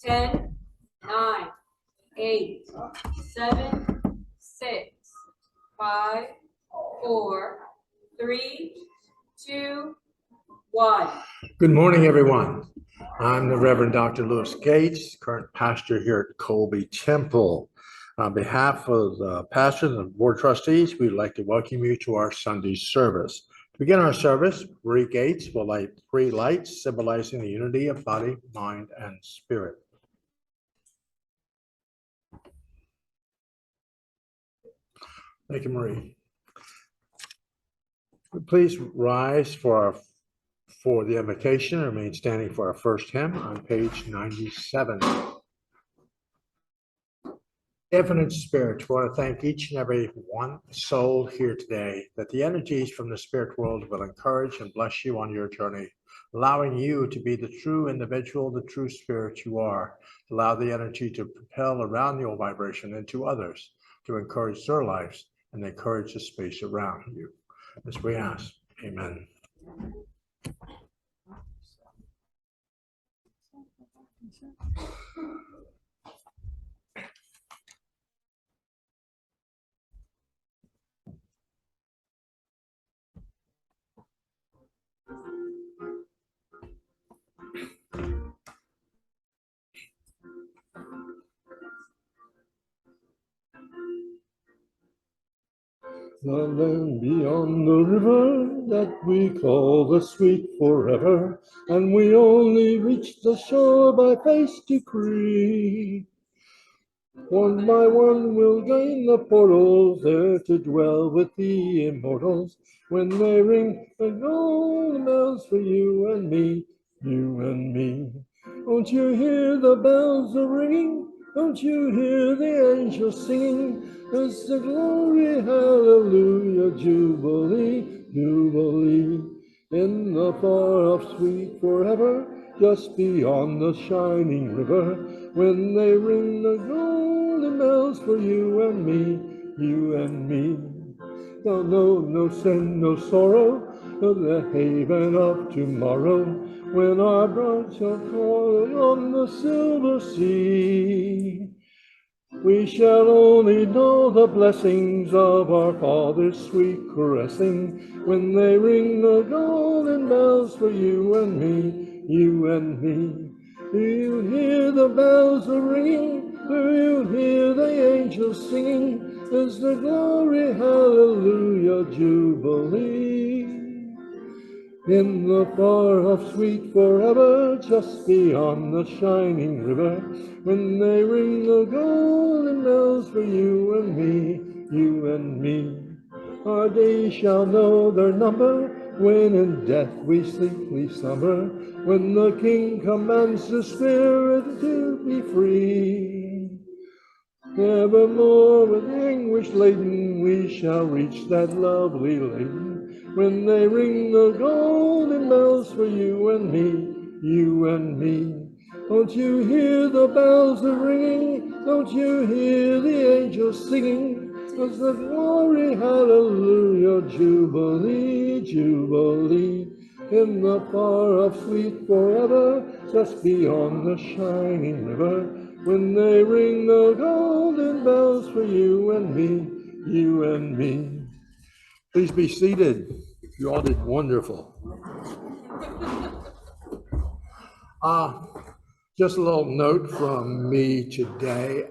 10, 9, 8, 7, 6, 5, 4, 3, 2, 1. Good morning, everyone. I'm the Reverend Dr. Lewis Gates, current pastor here at Colby Temple. On behalf of the pastors and board trustees, we'd like to welcome you to our Sunday service. To begin our service, Marie Gates will light 3 lights symbolizing the unity of body, mind, and spirit. Thank you, Marie. Please rise for the invocation and remain standing for our first hymn on page 97. Infinite Spirit, we want to thank each and every one soul here today that the energies from the spirit world will encourage and bless you on your journey, allowing you to be the true individual, the true spirit you are. Allow the energy to propel around your vibration into others, to encourage their lives and encourage the space around you. As we ask, amen. The land beyond the river that we call the sweet forever, and we only reach the shore by faith's decree. One by one we'll gain the portals, there to dwell with the immortals, when they ring the golden bells for you and me, you and me. Don't you hear the bells are ringing? Don't you hear the angels singing? It's the glory, hallelujah, jubilee, jubilee. In the far-off sweet forever, just beyond the shining river, when they ring the golden bells for you and me, you and me. No sin, no sorrow, the haven of tomorrow, when our bride shall call on the silver sea. We shall only know the blessings of our Father's sweet caressing, when they ring the golden bells for you and me, you and me. Do you hear the bells are ringing? Do you hear the angels singing? Is the glory, hallelujah, jubilee. In the far-off sweet forever, just beyond the shining river, when they ring the golden bells for you and me, you and me. Our days shall know their number, when in death we sleepily slumber, when the King commands the Spirit to be free. Nevermore with anguish laden we shall reach that lovely lane, when they ring the golden bells for you and me, you and me. Don't you hear the bells are ringing? Don't you hear the angels singing? As the glory, hallelujah, jubilee, jubilee. In the far-off sweet forever, just beyond the shining river, when they ring the golden bells for you and me, you and me. Please be seated. You all did wonderful. Just a little note from me today.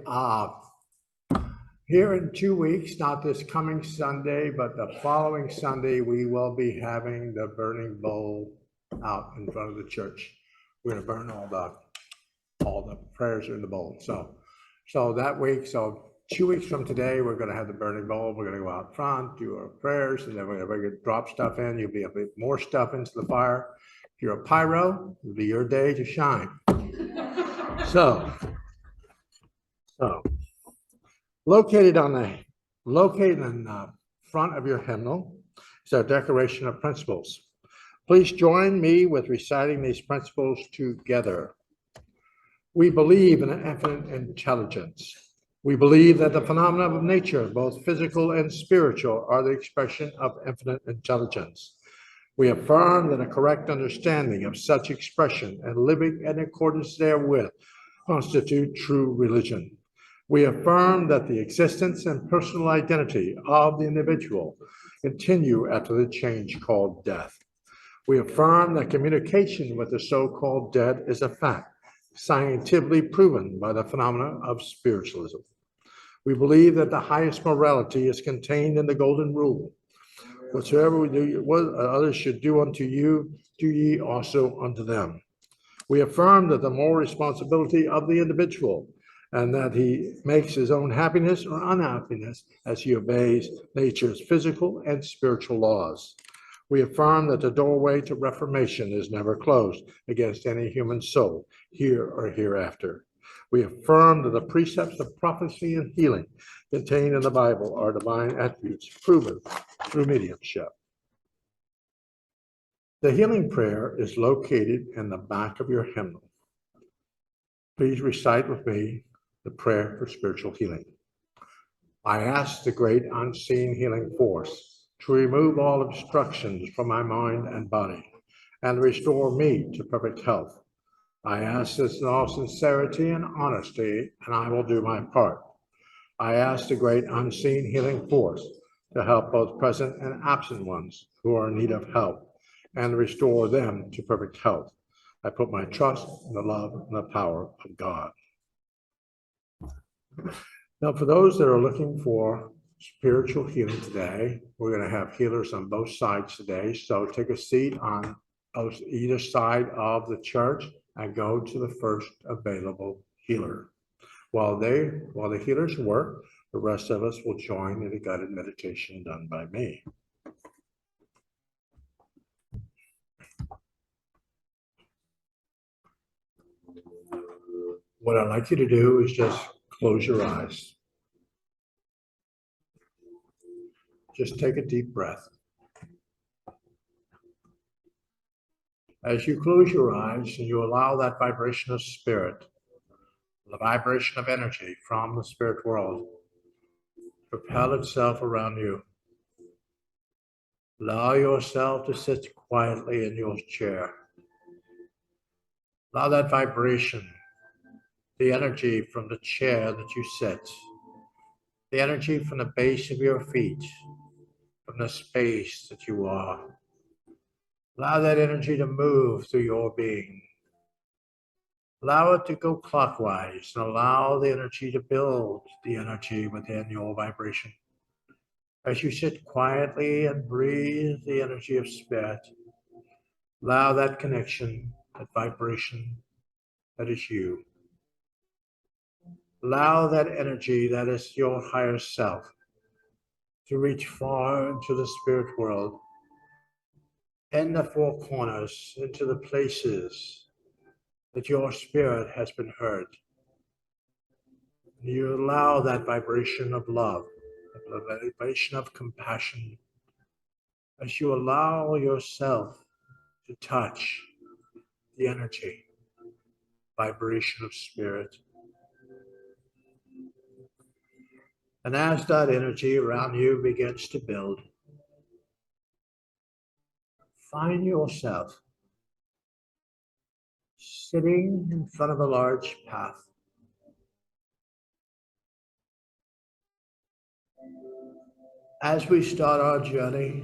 Here in 2 weeks, not this coming Sunday, but the following Sunday, we will be having the burning bowl out in front of the church. We're going to burn all the prayers in the bowl. So that week, 2 weeks from today, we're going to have the burning bowl. We're going to go out front, do our prayers, and then we're going to drop stuff in. You'll be able to put more stuff into the fire. If you're a pyro, it'll be your day to shine. So located in the front of your hymnal is our Declaration of Principles. Please join me with reciting these principles together. We believe in an infinite intelligence. We believe that the phenomena of nature, both physical and spiritual, are the expression of infinite intelligence. We affirm that a correct understanding of such expression and living in accordance therewith constitute true religion. We affirm that the existence and personal identity of the individual continue after the change called death. We affirm that communication with the so-called dead is a fact, scientifically proven by the phenomena of spiritualism. We believe that the highest morality is contained in the golden rule. Whatsoever we do, what others should do unto you, do ye also unto them. We affirm that the moral responsibility of the individual and that he makes his own happiness or unhappiness as he obeys nature's physical and spiritual laws. We affirm that the doorway to reformation is never closed against any human soul, here or hereafter. We affirm that the precepts of prophecy and healing contained in the Bible are divine attributes proven through mediumship. The healing prayer is located in the back of your hymnal. Please recite with me the prayer for spiritual healing. I ask the great unseen healing force to remove all obstructions from my mind and body and restore me to perfect health. I ask this in all sincerity and honesty, and I will do my part. I ask the great unseen healing force to help both present and absent ones who are in need of help and restore them to perfect health. I put my trust in the love and the power of God. Now, for those that are looking for spiritual healing today, we're going to have healers on both sides today. So take a seat on either side of the church and go to the first available healer. While the healers work, the rest of us will join in a guided meditation done by me. What I'd like you to do is just close your eyes. Just take a deep breath. As you close your eyes and you allow that vibration of spirit, the vibration of energy from the spirit world, propel itself around you. Allow yourself to sit quietly in your chair. Allow that vibration, the energy from the chair that you sit, the energy from the base of your feet, from the space that you are. Allow that energy to move through your being. Allow it to go clockwise and allow the energy to build the energy within your vibration. As you sit quietly and breathe the energy of spirit, allow that connection, that vibration that is you. Allow that energy that is your higher self to reach far into the spirit world, in the four corners, into the places that your spirit has been heard. You allow that vibration of love, the vibration of compassion, as you allow yourself to touch the energy, vibration of spirit. And as that energy around you begins to build, find yourself sitting in front of a large path. As we start our journey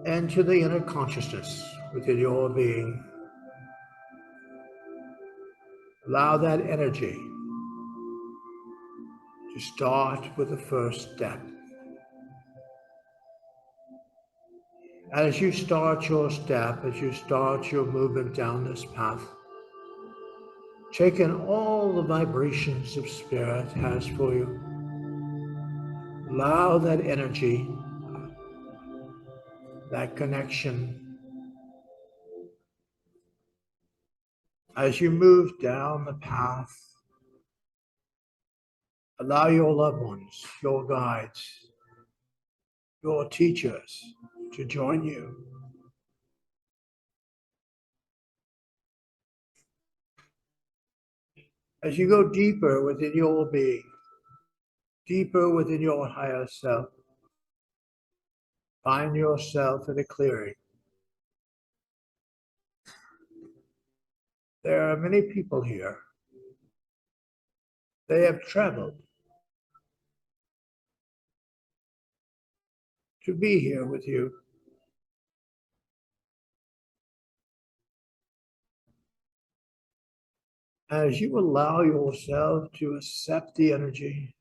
into the inner consciousness within your being, allow that energy to start with the first step. As you start your step, as you start your movement down this path, take in all the vibrations of spirit has for you. Allow that energy, that connection, as you move down the path. Allow your loved ones, your guides, your teachers to join you. As you go deeper within your being, deeper within your higher self, find yourself in a clearing. There are many people here. They have traveled to be here with you. As you allow yourself to accept the energy,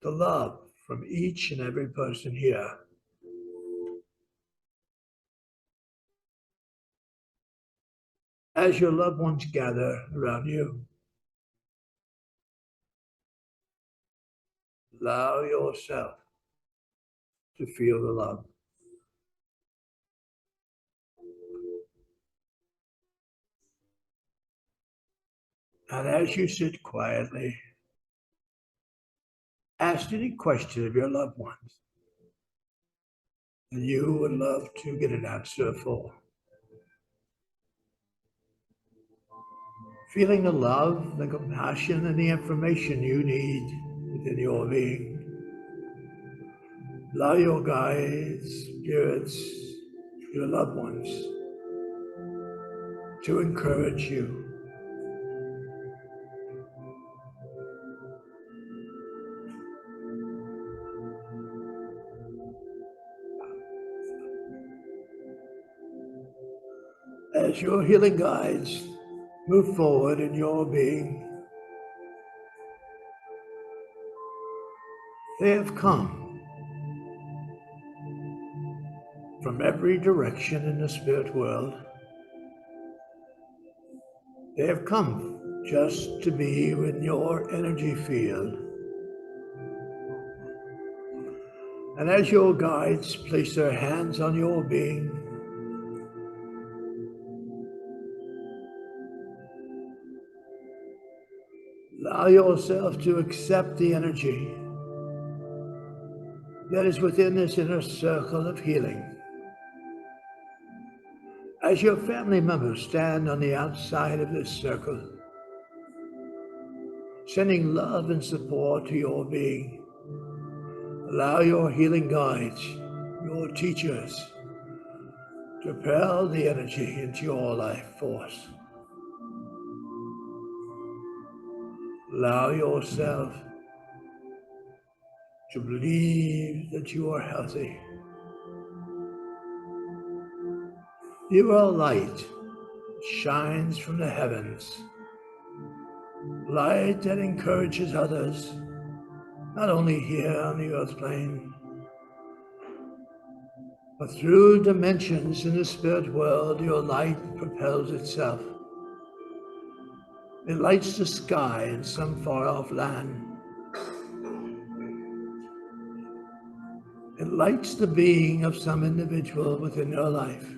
the love from each and every person here, as your loved ones gather around you, allow yourself to feel the love. And as you sit quietly, ask any question of your loved ones that you would love to get an answer for. Feeling the love, the compassion, and the information you need within your being. Allow your guides, spirits, your loved ones to encourage you. As your healing guides move forward in your being, they have come from every direction in the spirit world. They have come just to be in your energy field. And as your guides place their hands on your being, allow yourself to accept the energy that is within this inner circle of healing. As your family members stand on the outside of this circle, sending love and support to your being, allow your healing guides, your teachers, to propel the energy into your life force. Allow yourself to believe that you are healthy. You are a light that shines from the heavens, light that encourages others, not only here on the earth plane, but through dimensions in the spirit world. Your light propels itself. It lights the sky in some far-off land. It lights the being of some individual within your life.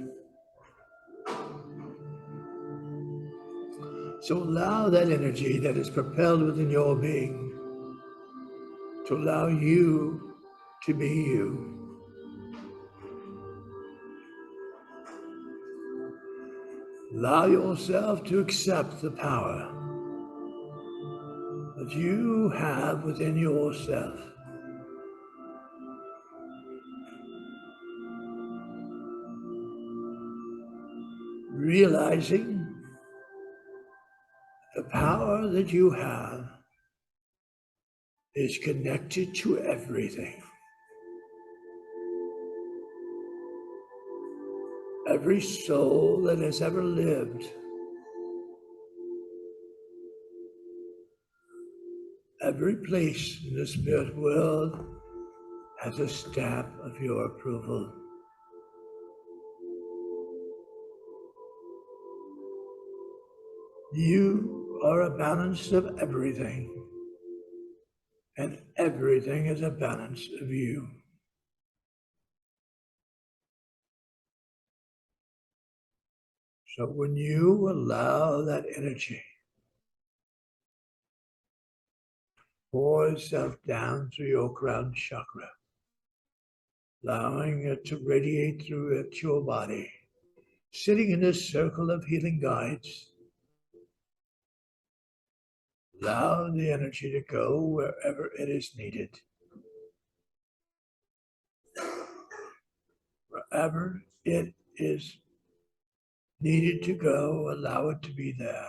So allow that energy that is propelled within your being to allow you to be you. Allow yourself to accept the power that you have within yourself. Realizing the power that you have is connected to everything. Every soul that has ever lived, every place in the spirit world has a stamp of your approval. You are a balance of everything, and everything is a balance of you. So when you allow that energy pour itself down through your crown chakra, allowing it to radiate through it, your body, sitting in this circle of healing guides, allow the energy to go wherever it is needed. Wherever it is needed to go, allow it to be there.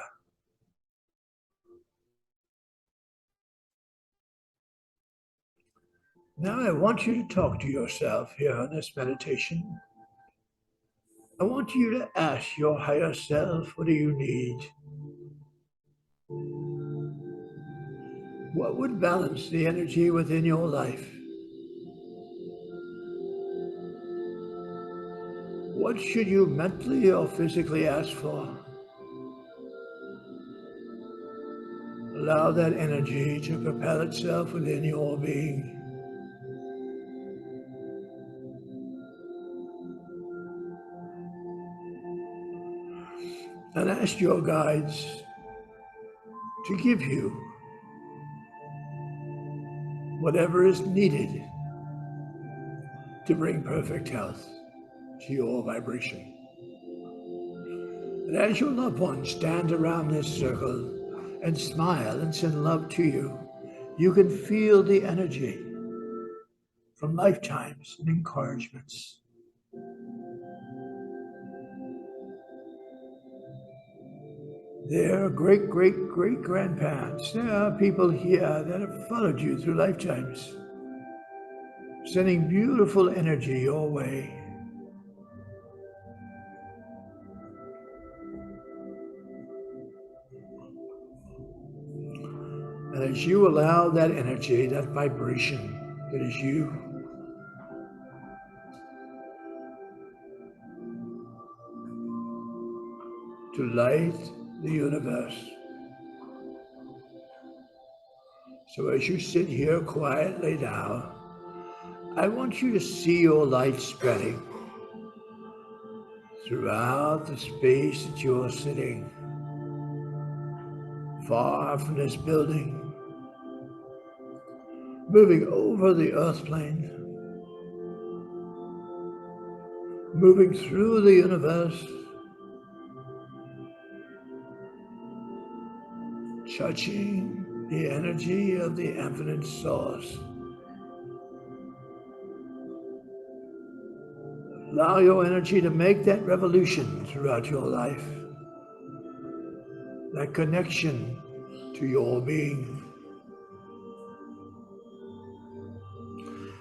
Now I want you to talk to yourself here in this meditation. I want you to ask your higher self, what do you need? What would balance the energy within your life? What should you mentally or physically ask for? Allow that energy to propel itself within your being. And ask your guides to give you whatever is needed to bring perfect health to your vibration. And as your loved ones stand around this circle and smile and send love to you, you can feel the energy from lifetimes and encouragements. There are great-great-great-grandparents. There are people here that have followed you through lifetimes, sending beautiful energy your way. And as you allow that energy, that vibration that is you, to light the universe. So as you sit here quietly now, I want you to see your light spreading throughout the space that you're sitting, far from this building, moving over the earth plane, moving through the universe, touching the energy of the infinite source. Allow your energy to make that revolution throughout your life, that connection to your being.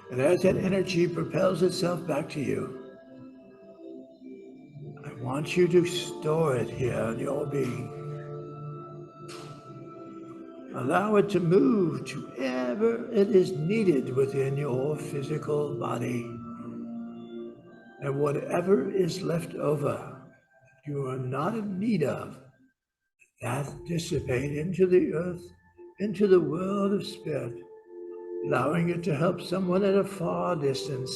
And as that energy propels itself back to you, I want you to store it here in your being. Allow it to move to wherever it is needed within your physical body. And whatever is left over, you are not in need of, that dissipate into the earth, into the world of spirit, allowing it to help someone at a far distance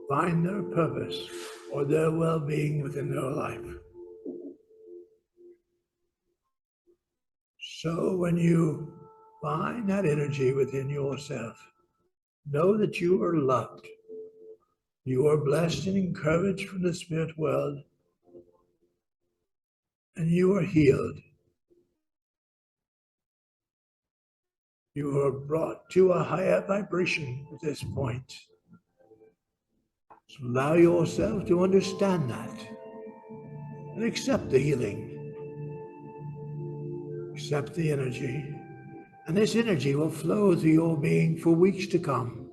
find their purpose or their well-being within their life. So when you find that energy within yourself, know that you are loved. You are blessed and encouraged from the spirit world, and you are healed. You are brought to a higher vibration at this point. So allow yourself to understand that and accept the healing. Accept the energy, and this energy will flow through your being for weeks to come,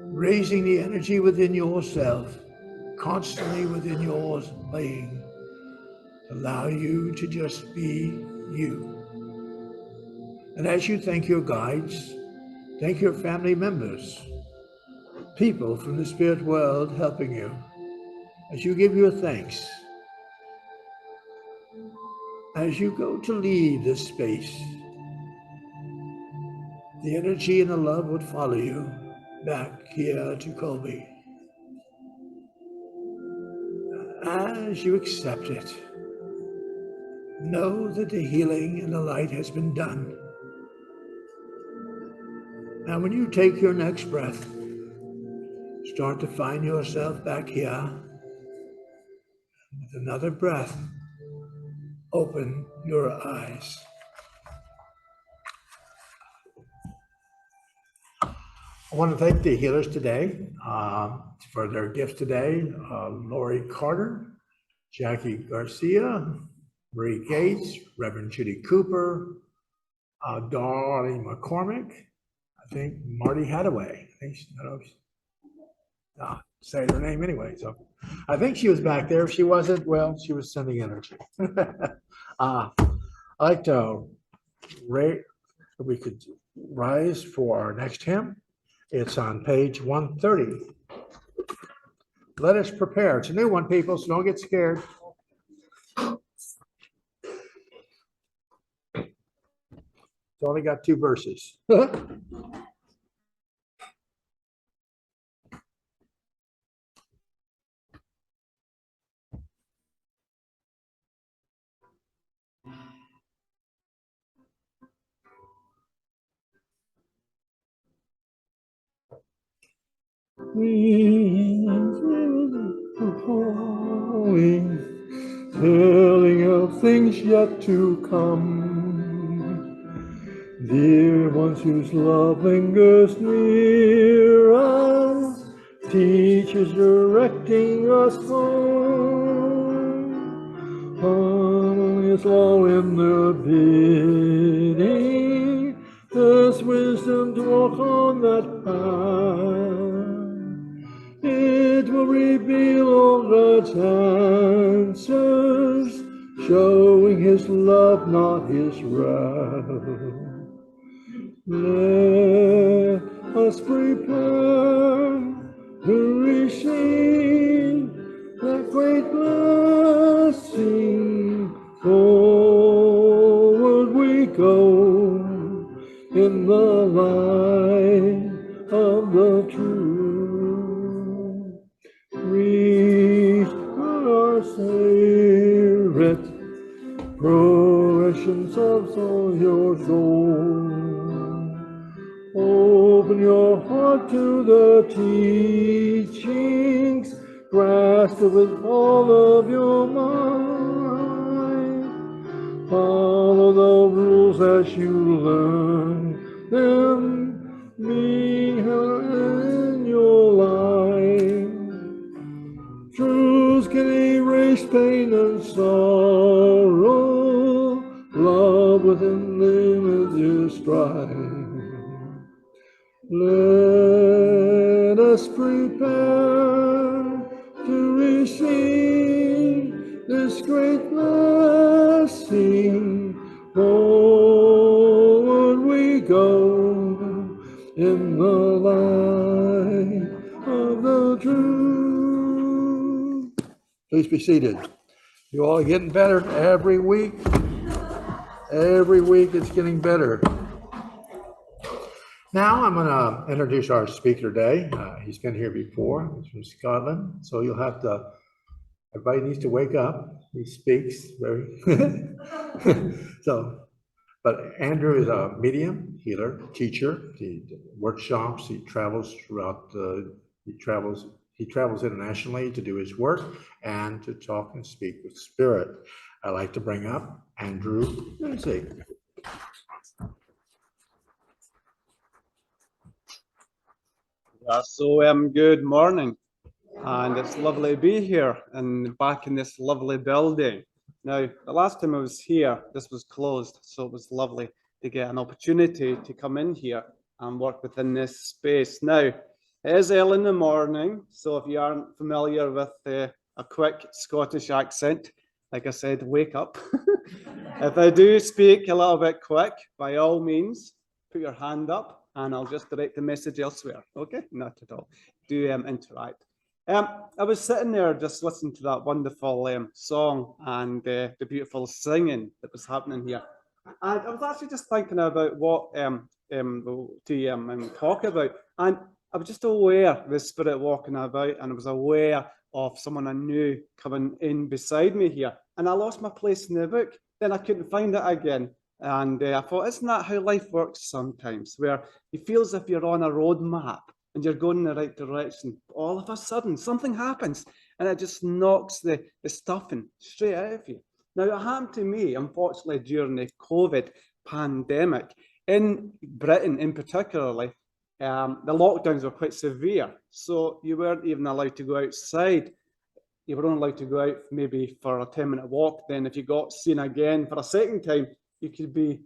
raising the energy within yourself, constantly within your being. Allow you to just be you. And as you thank your guides, thank your family members, people from the spirit world helping you, as you give your thanks, as you go to leave this space, the energy and the love would follow you back here to Colby. As you accept it, know that the healing and the light has been done. Now when you take your next breath, start to find yourself back here. With another breath, open your eyes. I want to thank the healers today for their gifts today. Lori Carter, Jackie Garcia, Marie Gates, Reverend Judy Cooper, Dolly McCormick, I think Marty Hadaway. I think I don't say her name anyway. So I think she was back there. If she wasn't, well, she was sending energy. I'd like to rate, we could rise for our next hymn. It's on page 130. Let us prepare. It's a new one, people, so don't get scared. It's only got 2 verses. Telling of things yet to come. Dear ones whose love lingers near us, teachers directing us home. Harmony is all in the bidding, there's wisdom to walk on that path. It will reveal all God's answers, showing his love, not his wrath. Let us prepare to receive that great blessing. Forward we go in the light of the truth. Reach our spirit, progressions of all your soul. Open your heart to the teachings, grasp it with all of your mind. Follow the rules as you learn them, mean her in your life. Truths can erase pain and sorrow, love within them is strife. Let us prepare to receive this great blessing. Forward we go in the light of the truth. Please be seated. You all are getting better every week. Every week it's getting better. Now I'm going to introduce our speaker today. He's been here before. He's from Scotland. So you'll have to, everybody needs to wake up. He speaks very, but Andrew is a medium, healer, teacher. He workshops, he travels throughout he travels internationally to do his work and to talk and speak with spirit. I'd like to bring up Andrew Lindsay. Good morning, and it's lovely to be here and back in this lovely building. Now, the last time I was here, this was closed, so it was lovely to get an opportunity to come in here and work within this space. Now, it is early in the morning, so if you aren't familiar with a quick Scottish accent, like I said, wake up. If I do speak a little bit quick, by all means, put your hand up and I'll just direct the message elsewhere. Okay, not at all. Do interact. I was sitting there just listening to that wonderful song and the beautiful singing that was happening here. And I was actually just thinking about what to talk about. And I was just aware of the spirit walking about, and I was aware of someone I knew coming in beside me here. And I lost my place in the book. Then I couldn't find it again. And I thought, isn't that how life works sometimes, where you feel as if you're on a road map and you're going in the right direction. All of a sudden, something happens and it just knocks the stuffing straight out of you. Now, it happened to me, unfortunately, during the COVID pandemic. In Britain, in particularly, the lockdowns were quite severe, so you weren't even allowed to go outside. You were only allowed to go out maybe for a 10-minute walk. Then if you got seen again for a second time, you could be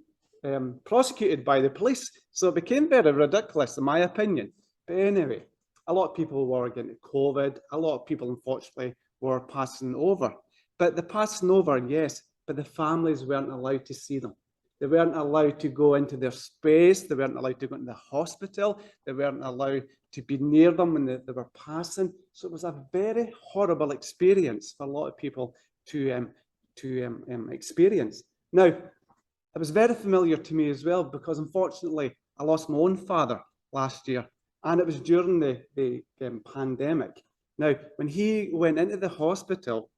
prosecuted by the police. So it became very ridiculous, in my opinion. But anyway, a lot of people were getting COVID. A lot of people, unfortunately, were passing over. But the passing over, yes, but the families weren't allowed to see them. They weren't allowed to go into their space. They weren't allowed to go into the hospital. They weren't allowed to be near them when they were passing. So it was a very horrible experience for a lot of people to experience. Now, it was very familiar to me as well, because unfortunately, I lost my own father last year, and it was during the pandemic. Now, when he went into the hospital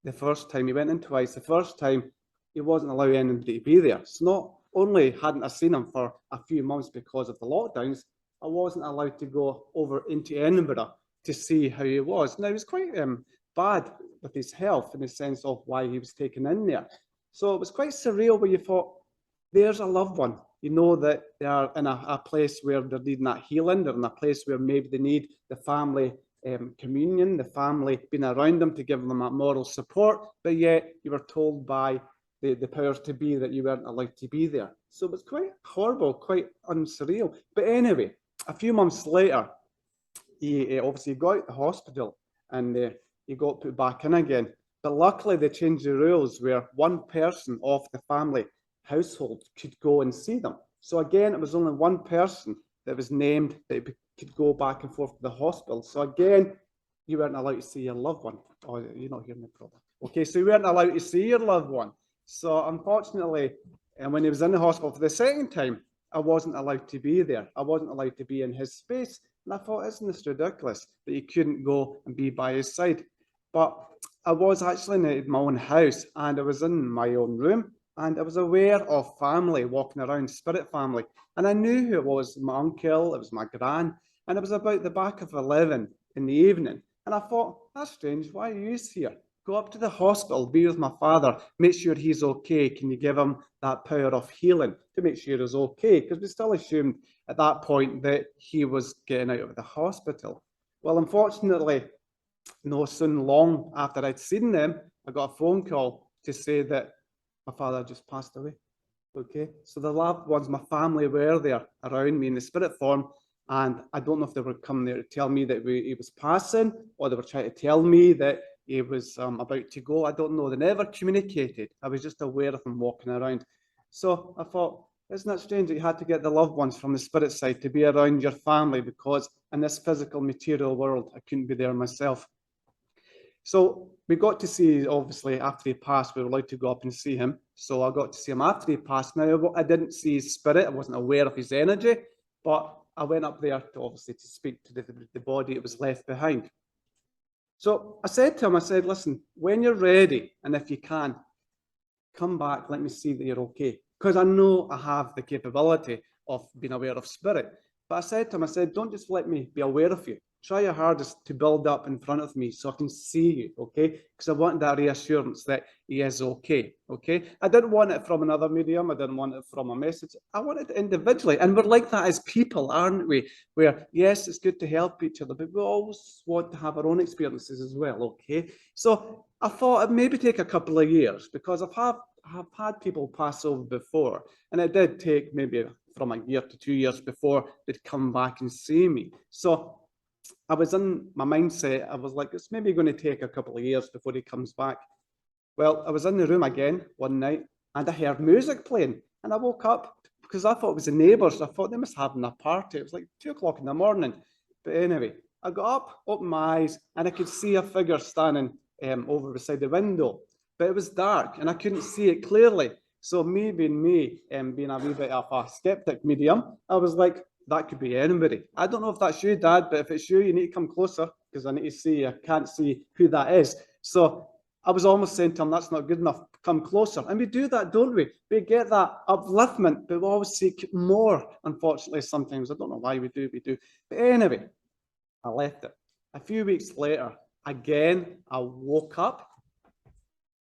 the first time, he went in twice. The first time, he wasn't allowed anybody to be there. So not only hadn't I seen him for a few months because of the lockdowns, I wasn't allowed to go over into Edinburgh to see how he was. Now, he was quite bad with his health in the sense of why he was taken in there. So it was quite surreal where you thought, there's a loved one. You know that they are in a place where they're needing that healing. They're in a place where maybe they need the family communion, the family being around them to give them that moral support, but yet you were told by the powers to be that you weren't allowed to be there. So it was quite horrible, quite unsurreal. But anyway, a few months later, he obviously got out of the hospital and he got put back in again. But luckily, they changed the rules where one person of the family household could go and see them. So again, it was only one person that was named that could go back and forth to the hospital. So again, you weren't allowed to see your loved one. Oh, you're not hearing me properly. Okay, so you weren't allowed to see your loved one. So unfortunately, and when he was in the hospital for the second time, I wasn't allowed to be there. I wasn't allowed to be in his space. And I thought, isn't this ridiculous that you couldn't go and be by his side? But I was actually in my own house, and I was in my own room, and I was aware of family walking around, spirit family. And I knew who it was, my uncle, it was my gran, and it was about the back of 11 in the evening. And I thought, that's strange, why are you here? Go up to the hospital, be with my father, make sure he's okay. Can you give him that power of healing to make sure he's okay? Because we still assumed at that point that he was getting out of the hospital. Well, unfortunately, no soon long after I'd seen them, I got a phone call to say that my father just passed away. Okay, so the loved ones, my family, were there around me in the spirit form, and I don't know if they were coming there to tell me that he was passing, or they were trying to tell me that he was about to go. I don't know. They never communicated. I was just aware of them walking around. So I thought, isn't that strange that you had to get the loved ones from the spirit side to be around your family, because in this physical material world, I couldn't be there myself. So we got to see, obviously, after he passed, we were allowed to go up and see him. So I got to see him after he passed. Now, I didn't see his spirit. I wasn't aware of his energy, but I went up there to obviously to speak to the body that was left behind. So I said to him, I said, listen, when you're ready, and if you can, come back, let me see that you're okay. Because I know I have the capability of being aware of spirit. But I said to him, I said, don't just let me be aware of you. Try your hardest to build up in front of me so I can see you, okay? Because I want that reassurance that he is okay, okay? I didn't want it from another medium. I didn't want it from a message. I wanted it individually. And we're like that as people, aren't we? Where, yes, it's good to help each other, but we always want to have our own experiences as well, okay? So I thought it'd maybe take a couple of years, because I've had people pass over before, and it did take maybe from a year to 2 years before they'd come back and see me. So I was in my mindset, I was like, it's maybe going to take a couple of years before he comes back. Well, I was in the room again one night, and I heard music playing, and I woke up because I thought it was the neighbours. I thought they must have having a party. It was like 2 o'clock in the morning. But anyway, I got up, opened my eyes, and I could see a figure standing over beside the window. But it was dark, and I couldn't see it clearly. So me being a wee bit of a skeptic medium, I was like, that could be anybody. I don't know if that's you, Dad, but if it's you, you need to come closer, because I need to see, I can't see who that is. So I was almost saying to him, that's not good enough, come closer. And we do that, don't we? We get that upliftment, but we always seek more, unfortunately, sometimes. I don't know why we do. But anyway, I left it. A few weeks later, again, I woke up,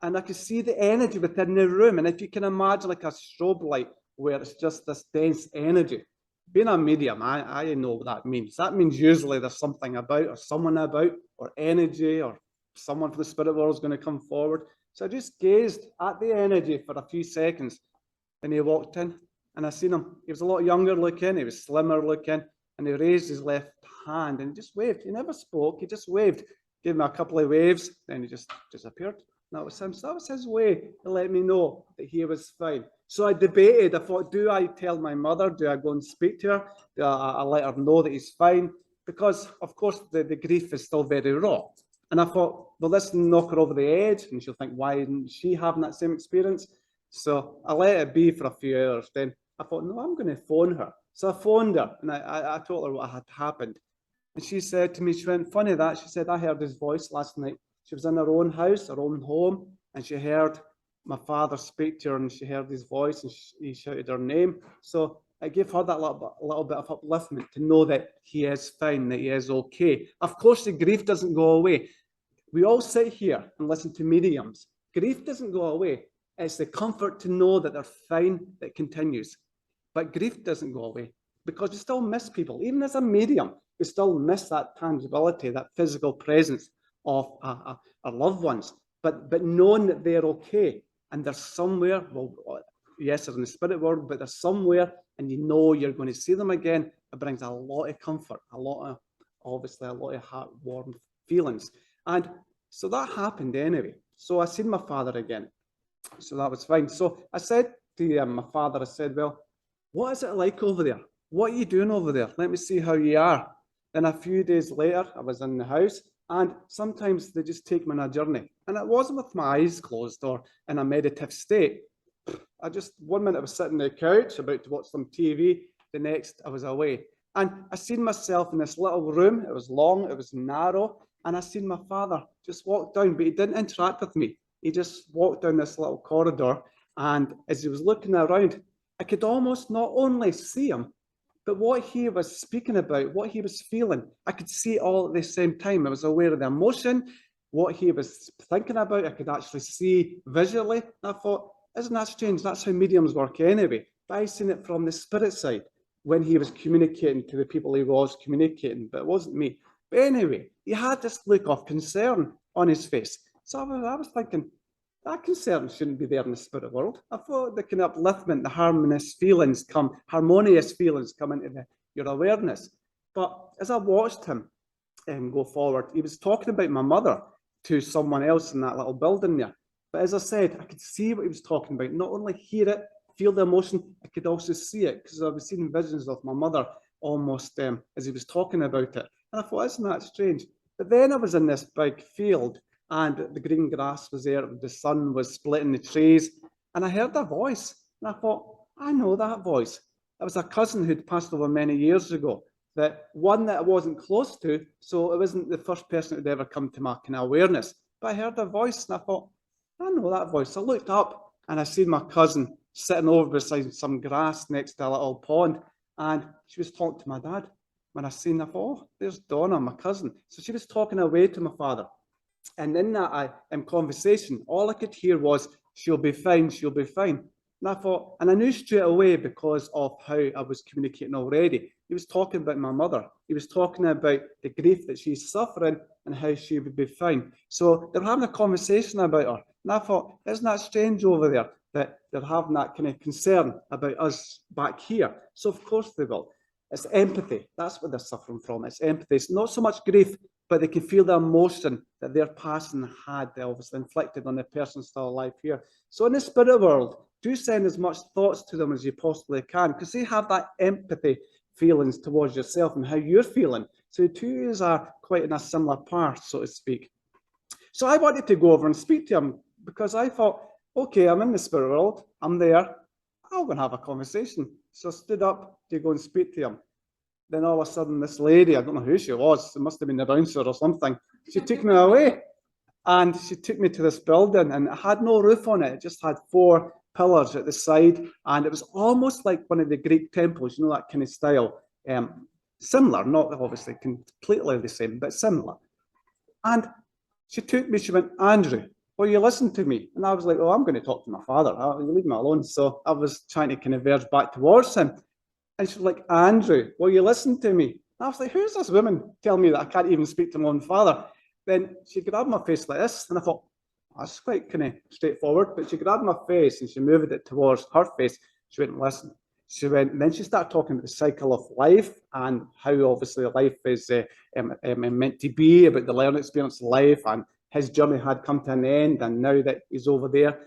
and I could see the energy within the room. And if you can imagine like a strobe light where it's just this dense energy, being a medium, I know what that means. That means usually there's something about, or someone about, or energy, or someone from the spirit world is going to come forward. So I just gazed at the energy for a few seconds, and he walked in, and I seen him. He was a lot younger looking, he was slimmer looking, and he raised his left hand and he just waved. He never spoke, he just waved. Gave me a couple of waves, then he just disappeared. That was him. So that was his way to let me know that he was fine. So I debated. I thought, do I tell my mother? Do I go and speak to her? Do I let her know that he's fine? Because, of course, the grief is still very raw. And I thought, well, let's knock her over the edge. And she'll think, why isn't she having that same experience? So I let it be for a few hours. Then I thought, no, I'm going to phone her. So I phoned her and I told her what had happened. And she said to me, she went, funny that, she said, I heard his voice last night. She was in her own house, her own home, and she heard my father speak to her, and she heard his voice, and he shouted her name. So I gave her that little bit of upliftment to know that he is fine, that he is okay. Of course, the grief doesn't go away. We all sit here and listen to mediums. Grief doesn't go away. It's the comfort to know that they're fine that continues. But grief doesn't go away because we still miss people. Even as a medium, we still miss that tangibility, that physical presence of our loved ones, but knowing that they're okay and they're somewhere, well, yes, they're in the spirit world, but they're somewhere and you know you're going to see them again, it brings a lot of comfort, obviously a lot of heart-warm feelings. And so that happened anyway. So I seen my father again. So that was fine. So I said to my father, I said, well, what is it like over there? What are you doing over there? Let me see how you are. Then a few days later, I was in the house, and sometimes they just take me on a journey. And it wasn't with my eyes closed or in a meditative state. One minute I was sitting on the couch about to watch some TV, the next I was away. And I seen myself in this little room. It was long, it was narrow, and I seen my father just walk down, but he didn't interact with me. He just walked down this little corridor, and as he was looking around, I could almost not only see him, but what he was speaking about, what he was feeling, I could see it all at the same time. I was aware of the emotion, what he was thinking about, I could actually see visually. And I thought, isn't that strange? That's how mediums work anyway. But I seen it from the spirit side when he was communicating to the people he was communicating, but it wasn't me. But anyway, he had this look of concern on his face. So I was thinking, that concern shouldn't be there in the spirit world. I thought the kind of upliftment, the harmonious feelings come into your awareness. But as I watched him go forward, he was talking about my mother to someone else in that little building there. But as I said, I could see what he was talking about, not only hear it, feel the emotion, I could also see it, because I was seeing visions of my mother almost as he was talking about it. And I thought, isn't that strange? But then I was in this big field, and the green grass was there, the sun was splitting the trees, and I heard a voice, and I thought, I know that voice. It was a cousin who'd passed over many years ago, that I wasn't close to, so it wasn't the first person who'd ever come to my kind of awareness. But I heard a voice, and I thought, I know that voice. I looked up, and I seen my cousin sitting over beside some grass next to a little pond, and she was talking to my dad. When I seen her, I thought, oh, there's Donna, my cousin. So she was talking away to my father. And in that conversation, all I could hear was, she'll be fine, she'll be fine. And I thought, and I knew straight away because of how I was communicating already. He was talking about my mother. He was talking about the grief that she's suffering and how she would be fine. So they're having a conversation about her. And I thought, isn't that strange over there that they're having that kind of concern about us back here? So of course they will. It's empathy. That's what they're suffering from. It's empathy. It's not so much grief, but they can feel the emotion that their passing had obviously inflicted on the person still alive here. So in the spirit world, do send as much thoughts to them as you possibly can, because they have that empathy feelings towards yourself and how you're feeling. So the two are quite in a similar path, so to speak. So I wanted to go over and speak to him because I thought, okay, I'm in the spirit world. I'm there. I'll go and have a conversation. So I stood up to go and speak to him. Then all of a sudden, this lady, I don't know who she was, it must have been the bouncer or something, she took me away. And she took me to this building, and it had no roof on it. It just had 4 pillars at the side, and it was almost like one of the Greek temples, you know, that kind of style. Similar, not obviously completely the same, but similar. And she took me, she went, Andrew, will you listen to me? And I was like, oh, I'm going to talk to my father. You leave me alone. So I was trying to kind of verge back towards him. And she's like, Andrew, will you listen to me? And I was like, who's this woman telling me that I can't even speak to my own father? Then she grabbed my face like this, and I thought, that's quite kind of straightforward. But she grabbed my face and she moved it towards her face. She went, listen. She went, and then she started talking about the cycle of life and how obviously life is meant to be, about the learning experience of life, and his journey had come to an end, and now that he's over there,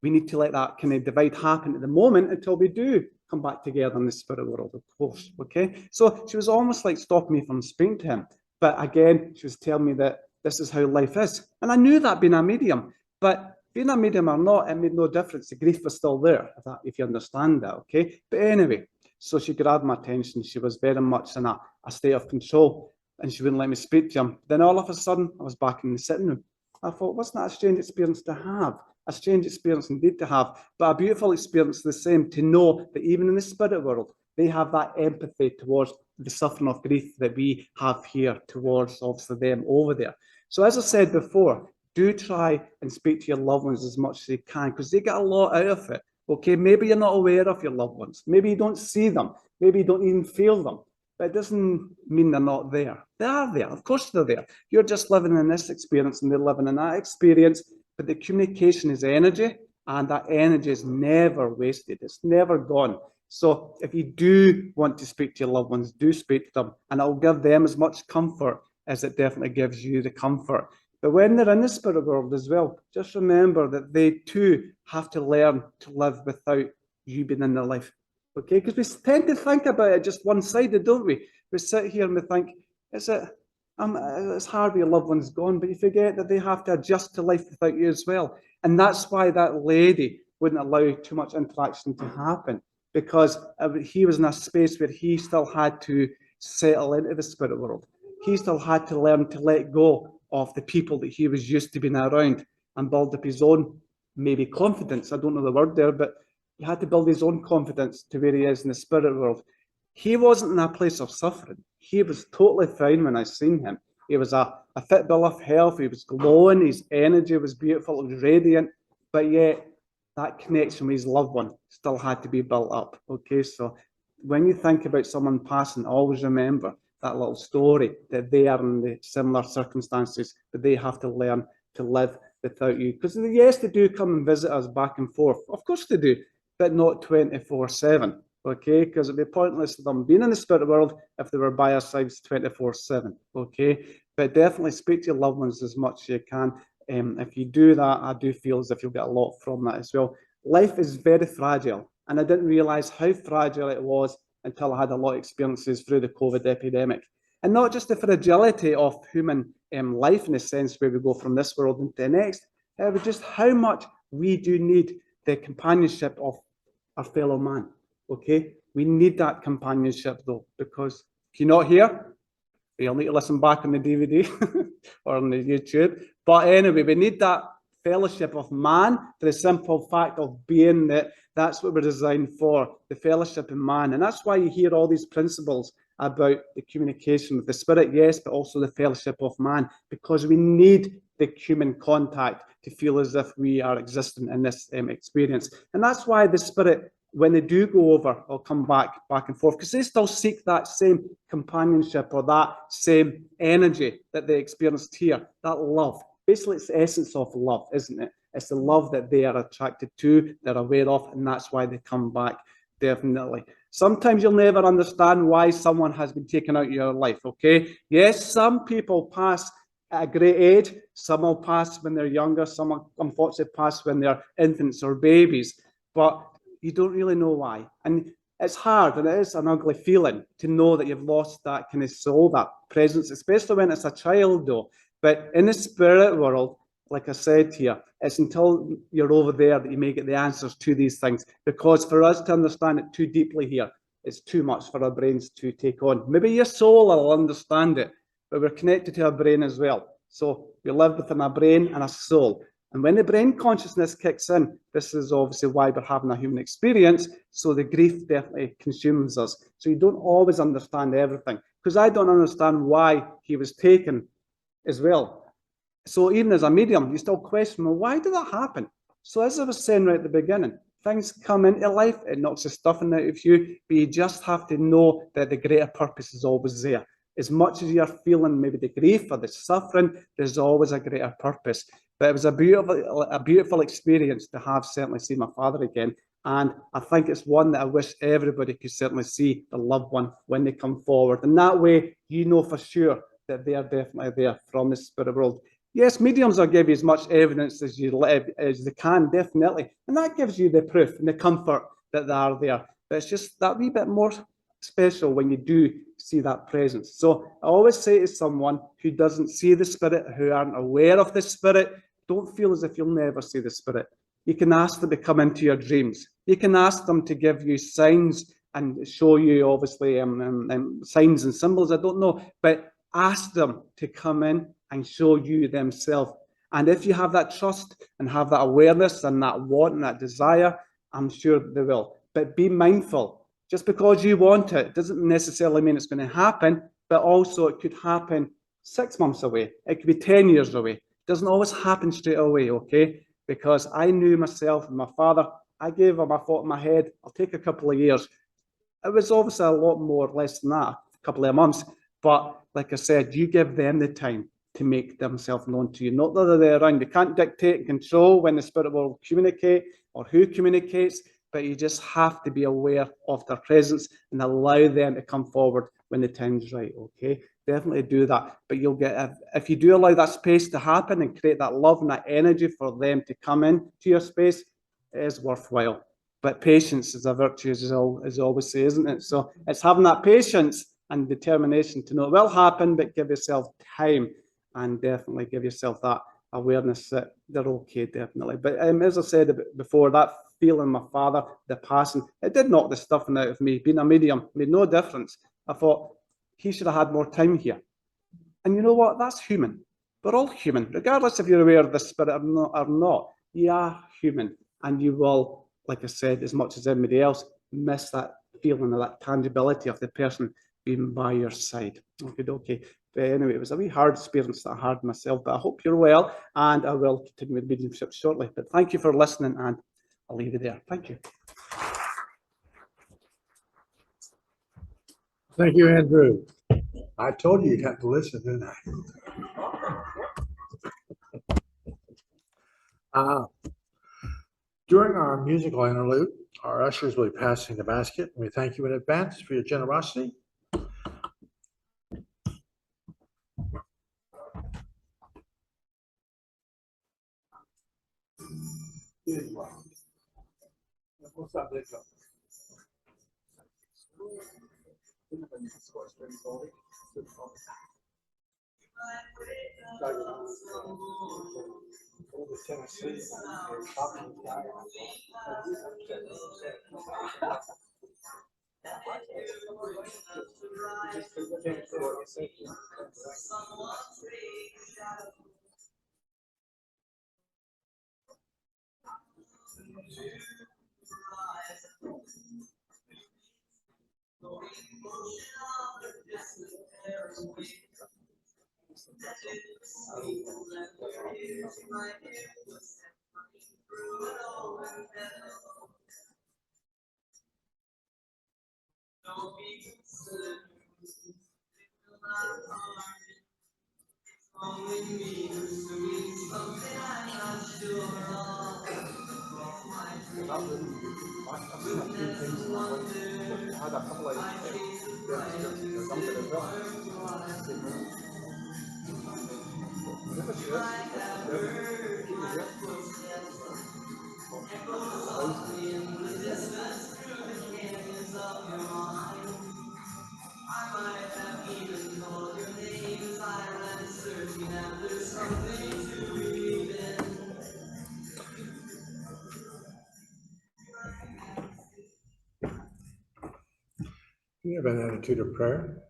we need to let that kind of divide happen at the moment until we do come back together in the spirit world, of course. Okay, so she was almost like stopping me from speaking to him, but again, she was telling me that this is how life is, and I knew that being a medium, but being a medium or not, it made no difference. The grief was still there, if you understand that. Okay, but anyway, so she grabbed my attention. She was very much in a state of control, and she wouldn't let me speak to him. Then all of a sudden, I was back in the sitting room. I thought, wasn't that a strange experience to have? A strange experience indeed to have, but a beautiful experience the same, to know that even in the spirit world, they have that empathy towards the suffering of grief that we have here towards obviously them over there. So as I said before, do try and speak to your loved ones as much as you can, because they get a lot out of it. Okay, maybe you're not aware of your loved ones. Maybe you don't see them. Maybe you don't even feel them. But it doesn't mean they're not there. They are there. Of course they're there. You're just living in this experience and they're living in that experience. But the communication is energy, and that energy is never wasted. It's never gone. So if you do want to speak to your loved ones, do speak to them, and it'll give them as much comfort as it definitely gives you the comfort. But when they're in the spirit world as well, just remember that they too have to learn to live without you being in their life. Okay, because we tend to think about it just one-sided, don't we? We sit here and we think, it's hard with your loved ones gone, but you forget that they have to adjust to life without you as well. And that's why that lady wouldn't allow too much interaction to happen, because he was in a space where he still had to settle into the spirit world. He still had to learn to let go of the people that he was used to being around and build up his own, maybe confidence. I don't know the word there, but he had to build his own confidence to where he is in the spirit world. He wasn't in a place of suffering. He was totally fine when I seen him. He was a fit bill of health. He was glowing. His energy was beautiful. It was radiant. But yet, that connection with his loved one still had to be built up. Okay, so when you think about someone passing, always remember that little story, that they are in the similar circumstances, but they have to learn to live without you. Because yes, they do come and visit us back and forth. Of course they do, but not 24/7. Okay, because it'd be pointless to them being in the spirit world if they were by our sides 24/7. Okay, but definitely speak to your loved ones as much as you can. If you do that, I do feel as if you'll get a lot from that as well. Life is very fragile, and I didn't realize how fragile it was until I had a lot of experiences through the COVID epidemic. And not just the fragility of human life in a sense where we go from this world into the next, but just how much we do need the companionship of our fellow man. Okay, we need that companionship though, because if you're not here, you'll need to listen back on the DVD or on the YouTube. But anyway, we need that fellowship of man for the simple fact of being that that's what we're designed for, the fellowship in man. And that's why you hear all these principles about the communication with the spirit, yes, but also the fellowship of man, because we need the human contact to feel as if we are existing in this experience. And that's why the spirit, when they do go over, will come back and forth, because they still seek that same companionship or that same energy that they experienced here, that love. Basically, it's the essence of love, isn't it? It's the love that they are attracted to, they're aware of, and that's why they come back, definitely. Sometimes you'll never understand why someone has been taken out of your life, okay? Yes, some people pass at a great age, some will pass when they're younger, some unfortunately pass when they're infants or babies, but you don't really know why. And it's hard, and it is an ugly feeling to know that you've lost that kind of soul, that presence, especially when it's a child though. But in the spirit world, like I said here, it's until you're over there that you may get the answers to these things. Because for us to understand it too deeply here, it's too much for our brains to take on. Maybe your soul will understand it, but we're connected to our brain as well. So we live within a brain and a soul. And when the brain consciousness kicks in, this is obviously why we're having a human experience. So the grief definitely consumes us. So you don't always understand everything. Because I don't understand why he was taken as well. So even as a medium, you still question, well, why did that happen? So as I was saying right at the beginning, things come into life, it knocks the stuffing out of you, but you just have to know that the greater purpose is always there. As much as you're feeling maybe the grief or the suffering, there's always a greater purpose. But it was a beautiful experience to have certainly seen my father again. And I think it's one that I wish everybody could certainly see the loved one when they come forward. And that way, you know for sure that they are definitely there from the spirit world. Yes, mediums will give you as much evidence as they can, definitely. And that gives you the proof and the comfort that they are there. But it's just that wee bit more special when you do see that presence. So I always say to someone who doesn't see the spirit, who aren't aware of the spirit, don't feel as if you'll never see the spirit. You can ask them to come into your dreams. You can ask them to give you signs and show you, obviously, signs and symbols. I don't know, but ask them to come in and show you themselves. And if you have that trust and have that awareness and that want and that desire, I'm sure they will. But be mindful. Just because you want it doesn't necessarily mean it's going to happen, but also it could happen 6 months away. It could be 10 years away. It doesn't always happen straight away, okay? Because I knew myself and my father, I gave him, I thought in my head, I'll take a couple of years. It was obviously a lot more, less than that, a couple of months. But like I said, you give them the time to make themselves known to you. Not that they're around. You can't dictate and control when the spirit will communicate or who communicates, but you just have to be aware of their presence and allow them to come forward when the time's right, okay? Definitely do that. But you'll get, if you do allow that space to happen and create that love and that energy for them to come in to your space, it is worthwhile. But patience is a virtue, as I always say, isn't it? So it's having that patience and determination to know it will happen, but give yourself time and definitely give yourself that awareness that they're okay, definitely. But as I said before, that feeling my father, the passing, it did knock the stuffing out of me. Being a medium made no difference. I thought he should have had more time here. And you know what? That's human. We're all human, regardless if you're aware of the spirit or not. You are human, and you will, like I said, as much as anybody else, miss that feeling of that tangibility of the person being by your side. Okay. But anyway, it was a wee hard experience that I had myself, but I hope you're well, and I will continue with mediumship shortly. But thank you for listening, and I'll leave it there. Thank you. Thank you, Andrew. I told you you'd have to listen, didn't I? During our musical interlude, our ushers will be passing the basket. We thank you in advance for your generosity. You have an attitude of prayer.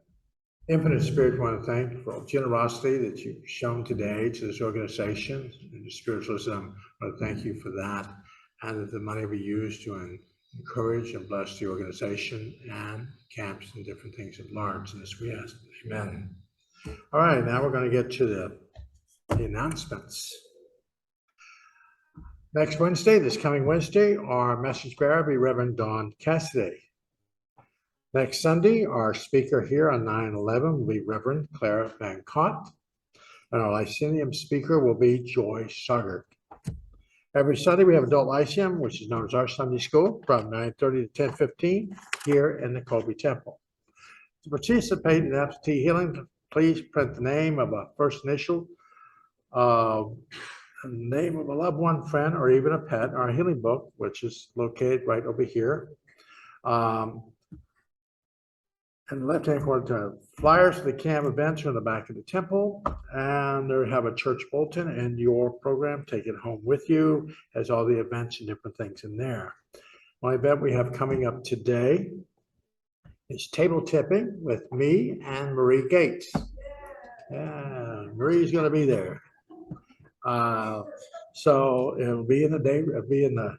Infinite Spirit, we want to thank you for all generosity that you've shown today to this organization and to spiritualism. I want to thank you for that, and that the money we use to encourage and bless the organization and camps and different things at large. And this we ask. Amen. All right, now we're going to get to the announcements. Next Wednesday, this coming Wednesday, our message bearer will be Reverend Don Cassidy. Next Sunday, our speaker here on 9/11 will be Reverend Clara Van Cott. And our Lyceum speaker will be Joy Suggart. Every Sunday, we have Adult Lyceum, which is known as our Sunday School, from 9:30 to 10:15 here in the Colby Temple. To participate in absentee healing, please print the name of a first initial, name of a loved one, friend, or even a pet, our healing book, which is located right over here. And the left-hand corner, flyers for the camp events are in the back of the temple, and they have a church bulletin and your program. Take it home with you. Has all the events and different things in there. One event we have coming up today is table tipping with me and Marie Gates. Yeah, Marie's going to be there. So it'll be in the day. It'll be in the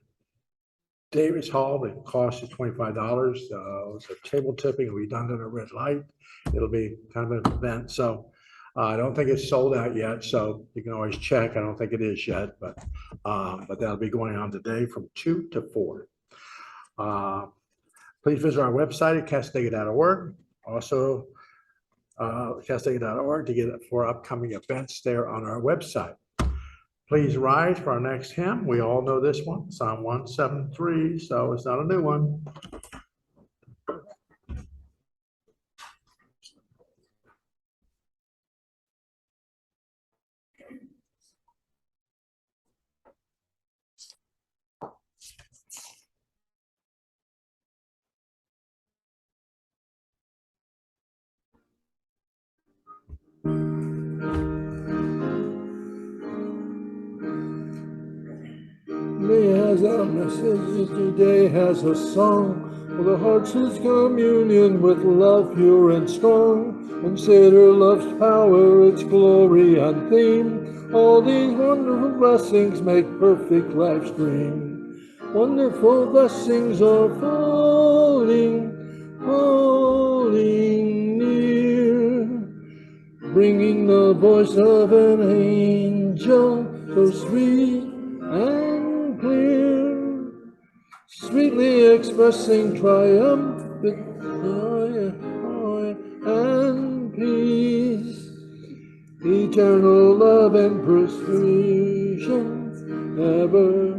Davis Hall. The cost is $25. So table tipping will be done at a red light. It'll be kind of an event. So I don't think it's sold out yet. So you can always check. I don't think it is yet, but that'll be going on today from 2 to 4. Please visit our website at castaneda.org. Also, castaneda.org to get it for upcoming events there on our website. Please rise for our next hymn. We all know this one, Psalm 173, so it's not a new one. Today has a message, today has a song, for the heart's is communion with love pure and strong. Consider love's power, its glory and theme. All these wonderful blessings make perfect life's dream. Wonderful blessings are falling, falling near, bringing the voice of an angel so sweet and clear, sweetly expressing triumphant joy and peace, eternal love and persuasion never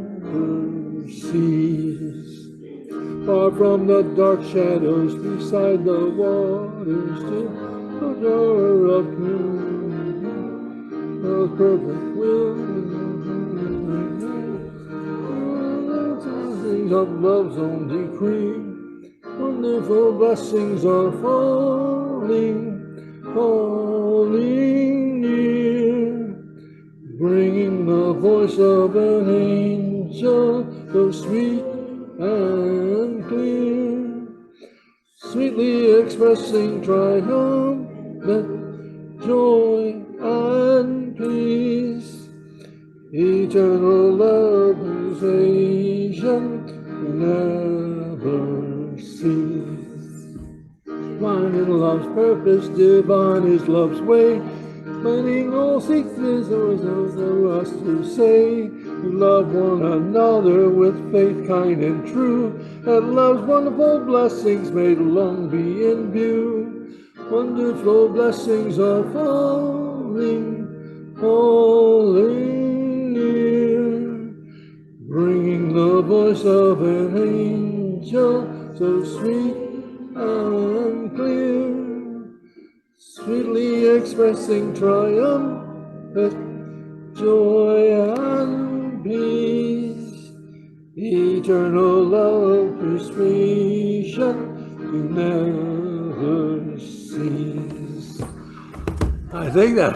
cease. Far from the dark shadows, beside the waters, to the door of communion, the perfect will of love's own decree. Wonderful blessings are falling, falling near, bringing the voice of an angel so sweet and clear, sweetly expressing triumphant joy and peace, eternal love persuasion never cease. Divine in love's purpose, divine is love's way, letting all secrets of us to say, we love one another with faith kind and true, that love's wonderful blessings may long be in view. Wonderful blessings are falling, falling near, bringing the voice of an angel so sweet and clear, sweetly expressing triumphant joy and peace, eternal love persuasion to never cease. I think that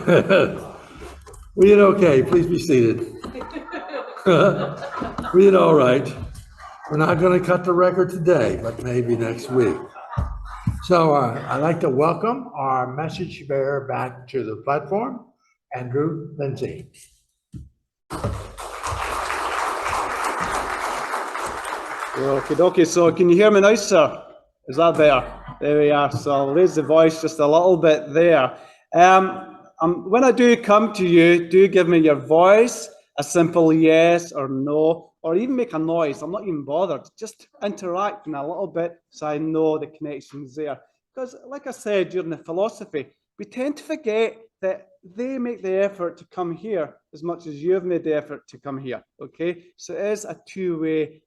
we did okay. Please be seated. We did all right. We're not going to cut the record today, but maybe next week. So I'd like to welcome our message bearer back to the platform, Andrew Lindsay. Okie dokie, so can you hear me now, sir? Is that better? There we are. So I'll raise the voice just a little bit there. When I do come to you, do give me your voice A simple yes or no, or even make a noise. I'm not even bothered. Just interacting a little bit so I know the connection's there. Because like I said during the philosophy, we tend to forget that they make the effort to come here as much as you've made the effort to come here, okay? So it is a two-way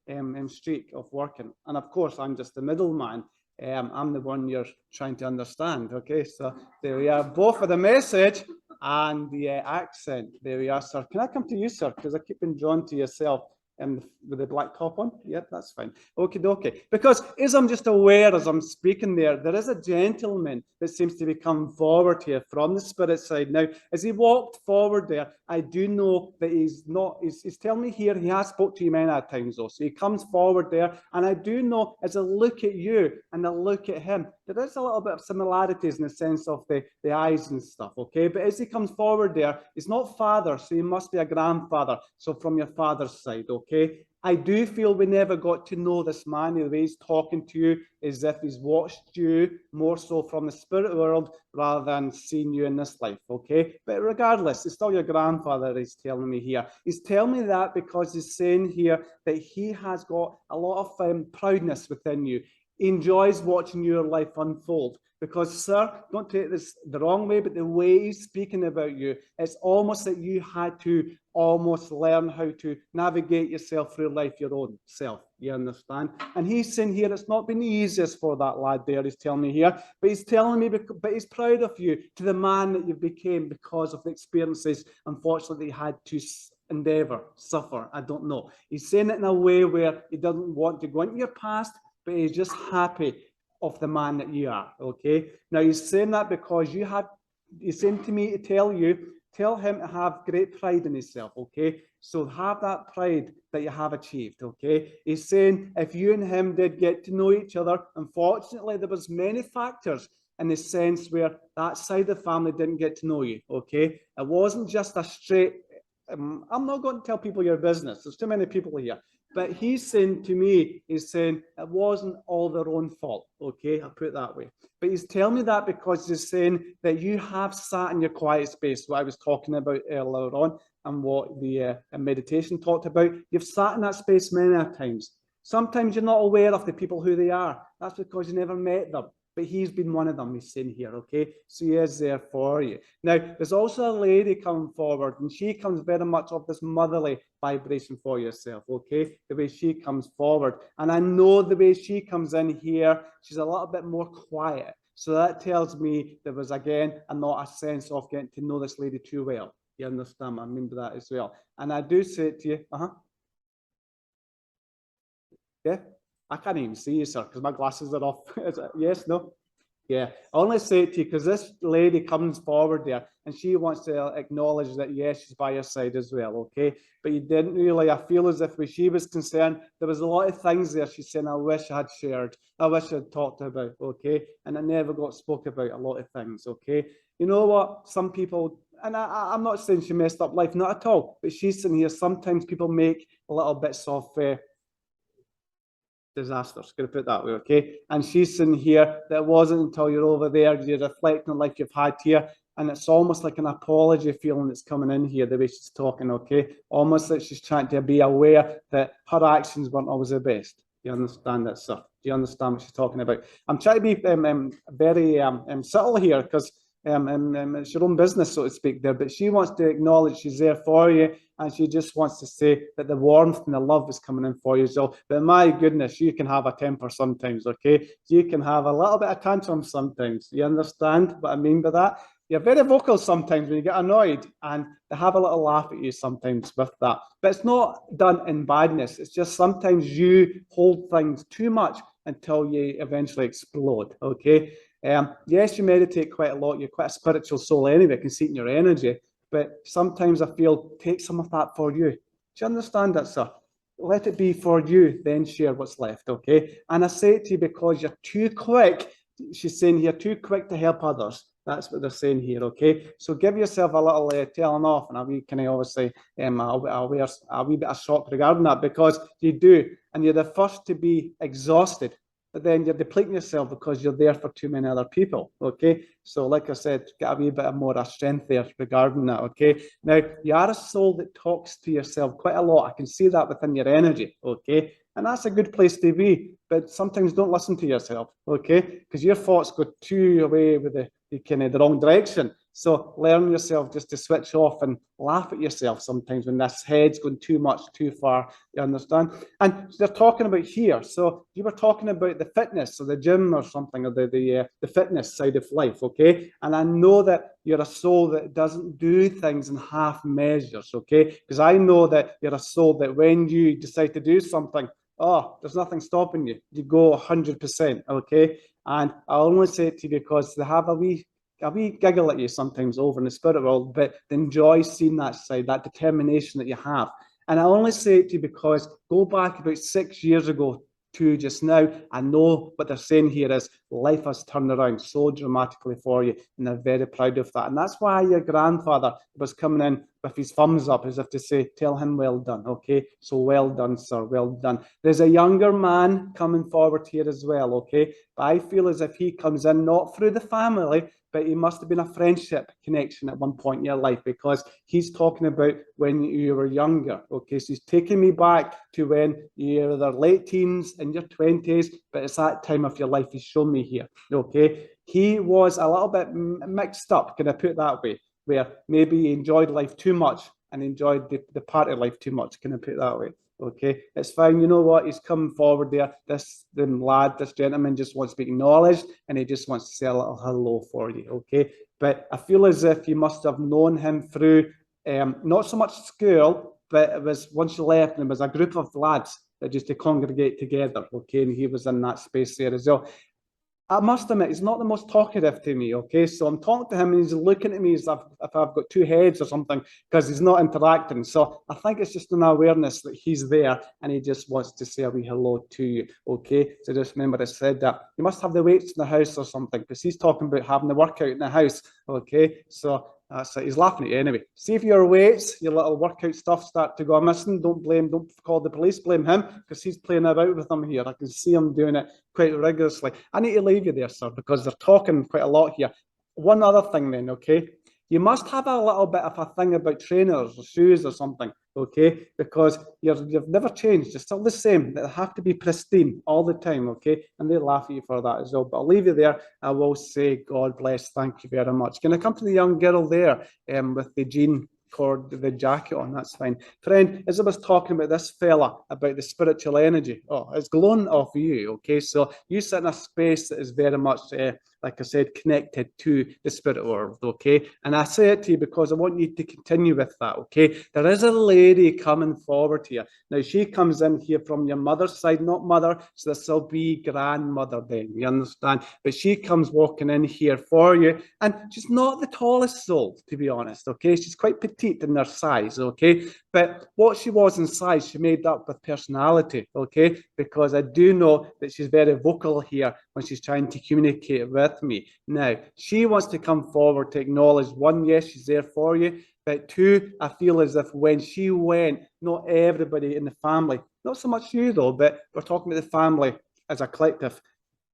streak of working. And of course, I'm just the middleman. I'm the one you're trying to understand, okay? So there we are, both for the message and the accent. There we are, sir. Can I come to you, sir? Because I keep being drawn to yourself. With the black top on? Yep, that's fine. Okay. Because as I'm just aware, as I'm speaking there is a gentleman that seems to be coming forward here from the spirit side. Now, as he walked forward there, I do know that he's telling me here, he has spoke to you many times though. So he comes forward there, and I do know as I look at you and I look at him, there is a little bit of similarities in the sense of the eyes and stuff, okay? But as he comes forward there, he's not father, so he must be a grandfather. So from your father's side, okay? I do feel we never got to know this man. The way he's talking to you is if he's watched you more so from the spirit world rather than seeing you in this life, okay? But regardless, it's still your grandfather he's telling me here. He's telling me that because he's saying here that he has got a lot of proudness within you. He enjoys watching your life unfold. Because, sir, don't take this the wrong way, but the way he's speaking about you, it's almost that you had to almost learn how to navigate yourself through life your own self. You understand? And he's saying here it's not been the easiest for that lad there, he's telling me here, but he's telling me, but he's proud of you, to the man that you became because of the experiences, unfortunately, he had to suffer. I don't know. He's saying it in a way where he doesn't want to go into your past, but he's just happy of the man that you are, okay? Now, he's saying that because he's saying to me to tell him to have great pride in himself, okay? So have that pride that you have achieved, okay? He's saying if you and him did get to know each other, unfortunately, there was many factors in the sense where that side of the family didn't get to know you, okay? It wasn't just a straight, I'm not going to tell people your business. There's too many people here. But he's saying to me, he's saying it wasn't all their own fault, okay? I'll put it that way. But he's telling me that because he's saying that you have sat in your quiet space, what I was talking about earlier on, and what the meditation talked about. You've sat in that space many times. Sometimes you're not aware of the people who they are. That's because you never met them. But he's been one of them, he's saying here, okay? So he is there for you. Now, there's also a lady coming forward, and she comes very much of this motherly vibration for yourself, okay? The way she comes forward. And I know the way she comes in here, she's a little bit more quiet. So that tells me there was, again, not a sense of getting to know this lady too well. You understand? I mean by that as well. And I do say it to you, yeah? I can't even see you, sir, because my glasses are off. Yes, no? Yeah, I only say it to you because this lady comes forward there and she wants to acknowledge that, yes, she's by your side as well, okay? But you didn't really, I feel as if when she was concerned, there was a lot of things there she's saying, I wish I had shared, I wish I had talked about, okay? And I never got spoke about a lot of things, okay? You know what? Some people, and I'm not saying she messed up life, not at all, but she's saying here, sometimes people make a little bits of disasters, going to put it that way, okay? And she's saying here that it wasn't until you're over there, you're reflecting on life you've had here, and it's almost like an apology feeling that's coming in here, the way she's talking, okay? Almost like she's trying to be aware that her actions weren't always the best. Do you understand that, sir? Do you understand what she's talking about? I'm trying to be very subtle here, because it's your own business, so to speak, there, but she wants to acknowledge she's there for you, and she just wants to say that the warmth and the love is coming in for you. So, but my goodness, you can have a temper sometimes, okay? You can have a little bit of tantrum sometimes. You understand what I mean by that? You're very vocal sometimes when you get annoyed, and they have a little laugh at you sometimes with that. But it's not done in badness. It's just sometimes you hold things too much until you eventually explode, okay? Yes, you meditate quite a lot. You're quite a spiritual soul anyway. I can see it in your energy. But sometimes I feel, take some of that for you. Do you understand that, sir? Let it be for you, then share what's left, okay? And I say it to you because you're too quick. She's saying here, too quick to help others. That's what they're saying here, okay? So give yourself a little telling off, and a wee kind of obviously a wee bit of shock regarding that, because you do, and you're the first to be exhausted but then you're depleting yourself because you're there for too many other people, okay? So like I said, get a wee bit more of strength there regarding that, okay? Now, you are a soul that talks to yourself quite a lot. I can see that within your energy, okay? And that's a good place to be, but sometimes don't listen to yourself, okay? Because your thoughts go too away with the kind of the wrong direction. So learn yourself just to switch off and laugh at yourself sometimes when this head's going too much, too far, you understand? And they're talking about here. So you were talking about the fitness or the gym or something, or the fitness side of life, okay? And I know that you're a soul that doesn't do things in half measures, okay? Because I know that you're a soul that when you decide to do something, oh, there's nothing stopping you. You go 100%, okay? And I only say it to you because they have a wee giggle at you sometimes over in the spirit world, but they enjoy seeing that side, that determination that you have. And I only say it to you because go back about 6 years ago to just now, I know what they're saying here is life has turned around so dramatically for you, and they're very proud of that. And that's why your grandfather was coming in with his thumbs up as if to say, tell him well done, okay? So well done, sir, well done. There's a younger man coming forward here as well, okay? But I feel as if he comes in not through the family, but he must have been a friendship connection at one point in your life, because he's talking about when you were younger, okay? So he's taking me back to when you're either late teens, in your 20s, but it's that time of your life he's shown me here, okay? He was a little bit mixed up, can I put it that way, where maybe he enjoyed life too much and enjoyed the party life too much, can I put it that way? Okay, it's fine. You know what? He's coming forward there. This gentleman just wants to be acknowledged, and he just wants to say a little hello for you. Okay, but I feel as if you must have known him through not so much school, but it was once you left, and it was a group of lads that used to congregate together. Okay, and he was in that space there as well. I must admit, he's not the most talkative to me, okay? So I'm talking to him and he's looking at me as if I've got two heads or something, because he's not interacting. So I think it's just an awareness that he's there and he just wants to say a wee hello to you, okay? So just remember I said that. You must have the weights in the house or something, because he's talking about having the workout in the house, okay? So he's laughing at you anyway. See if your weights, your little workout stuff start to go missing. Don't call the police, blame him, because he's playing about with them here. I can see him doing it quite rigorously. I need to leave you there, sir, because they're talking quite a lot here. One other thing then, okay? You must have a little bit of a thing about trainers or shoes or something, okay? Because you've never changed. You're still the same. They have to be pristine all the time, okay? And they laugh at you for that as well. But I'll leave you there. I will say, God bless. Thank you very much. Can I come to the young girl there with the jean cord, the jacket on? That's fine. Friend, as I was talking about this fella, about the spiritual energy, oh, it's glowing off you, okay? So you sit in a space that is very much like I said, connected to the spirit world, okay? And I say it to you because I want you to continue with that, okay? There is a lady coming forward here. Now, she comes in here from your mother's side, not mother, so this will be grandmother then, you understand? But she comes walking in here for you, and she's not the tallest soul, to be honest, okay? She's quite petite in her size, okay? But what she was in size, she made up with personality, okay? Because I do know that she's very vocal here when she's trying to communicate with me. Now, she wants to come forward to acknowledge, one, yes, she's there for you, but two, I feel as if when she went, not everybody in the family, not so much you though, but we're talking about the family as a collective,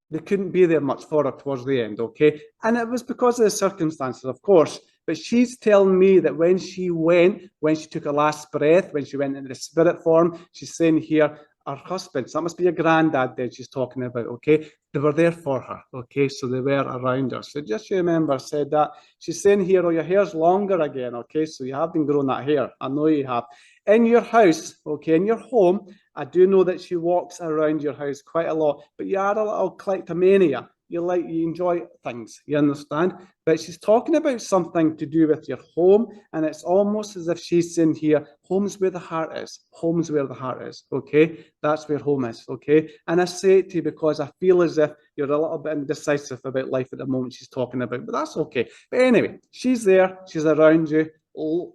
they couldn't be there much for her towards the end, okay? And it was because of the circumstances, of course. But she's telling me that when she took her last breath, when she went into the spirit form, she's saying here, her husband, so that must be your granddad that she's talking about, okay? They were there for her, okay? So they were around her. So just remember, I said that. She's saying here, oh, your hair's longer again, okay? So you have been growing that hair. I know you have. In your house, okay, in your home, I do know that she walks around your house quite a lot, but you are a little kleptomania. You enjoy things, you understand? But she's talking about something to do with your home, and it's almost as if she's saying here, home's where the heart is. Home's where the heart is, okay? That's where home is, okay? And I say it to you because I feel as if you're a little bit indecisive about life at the moment she's talking about, but that's okay. But anyway, she's there, she's around you.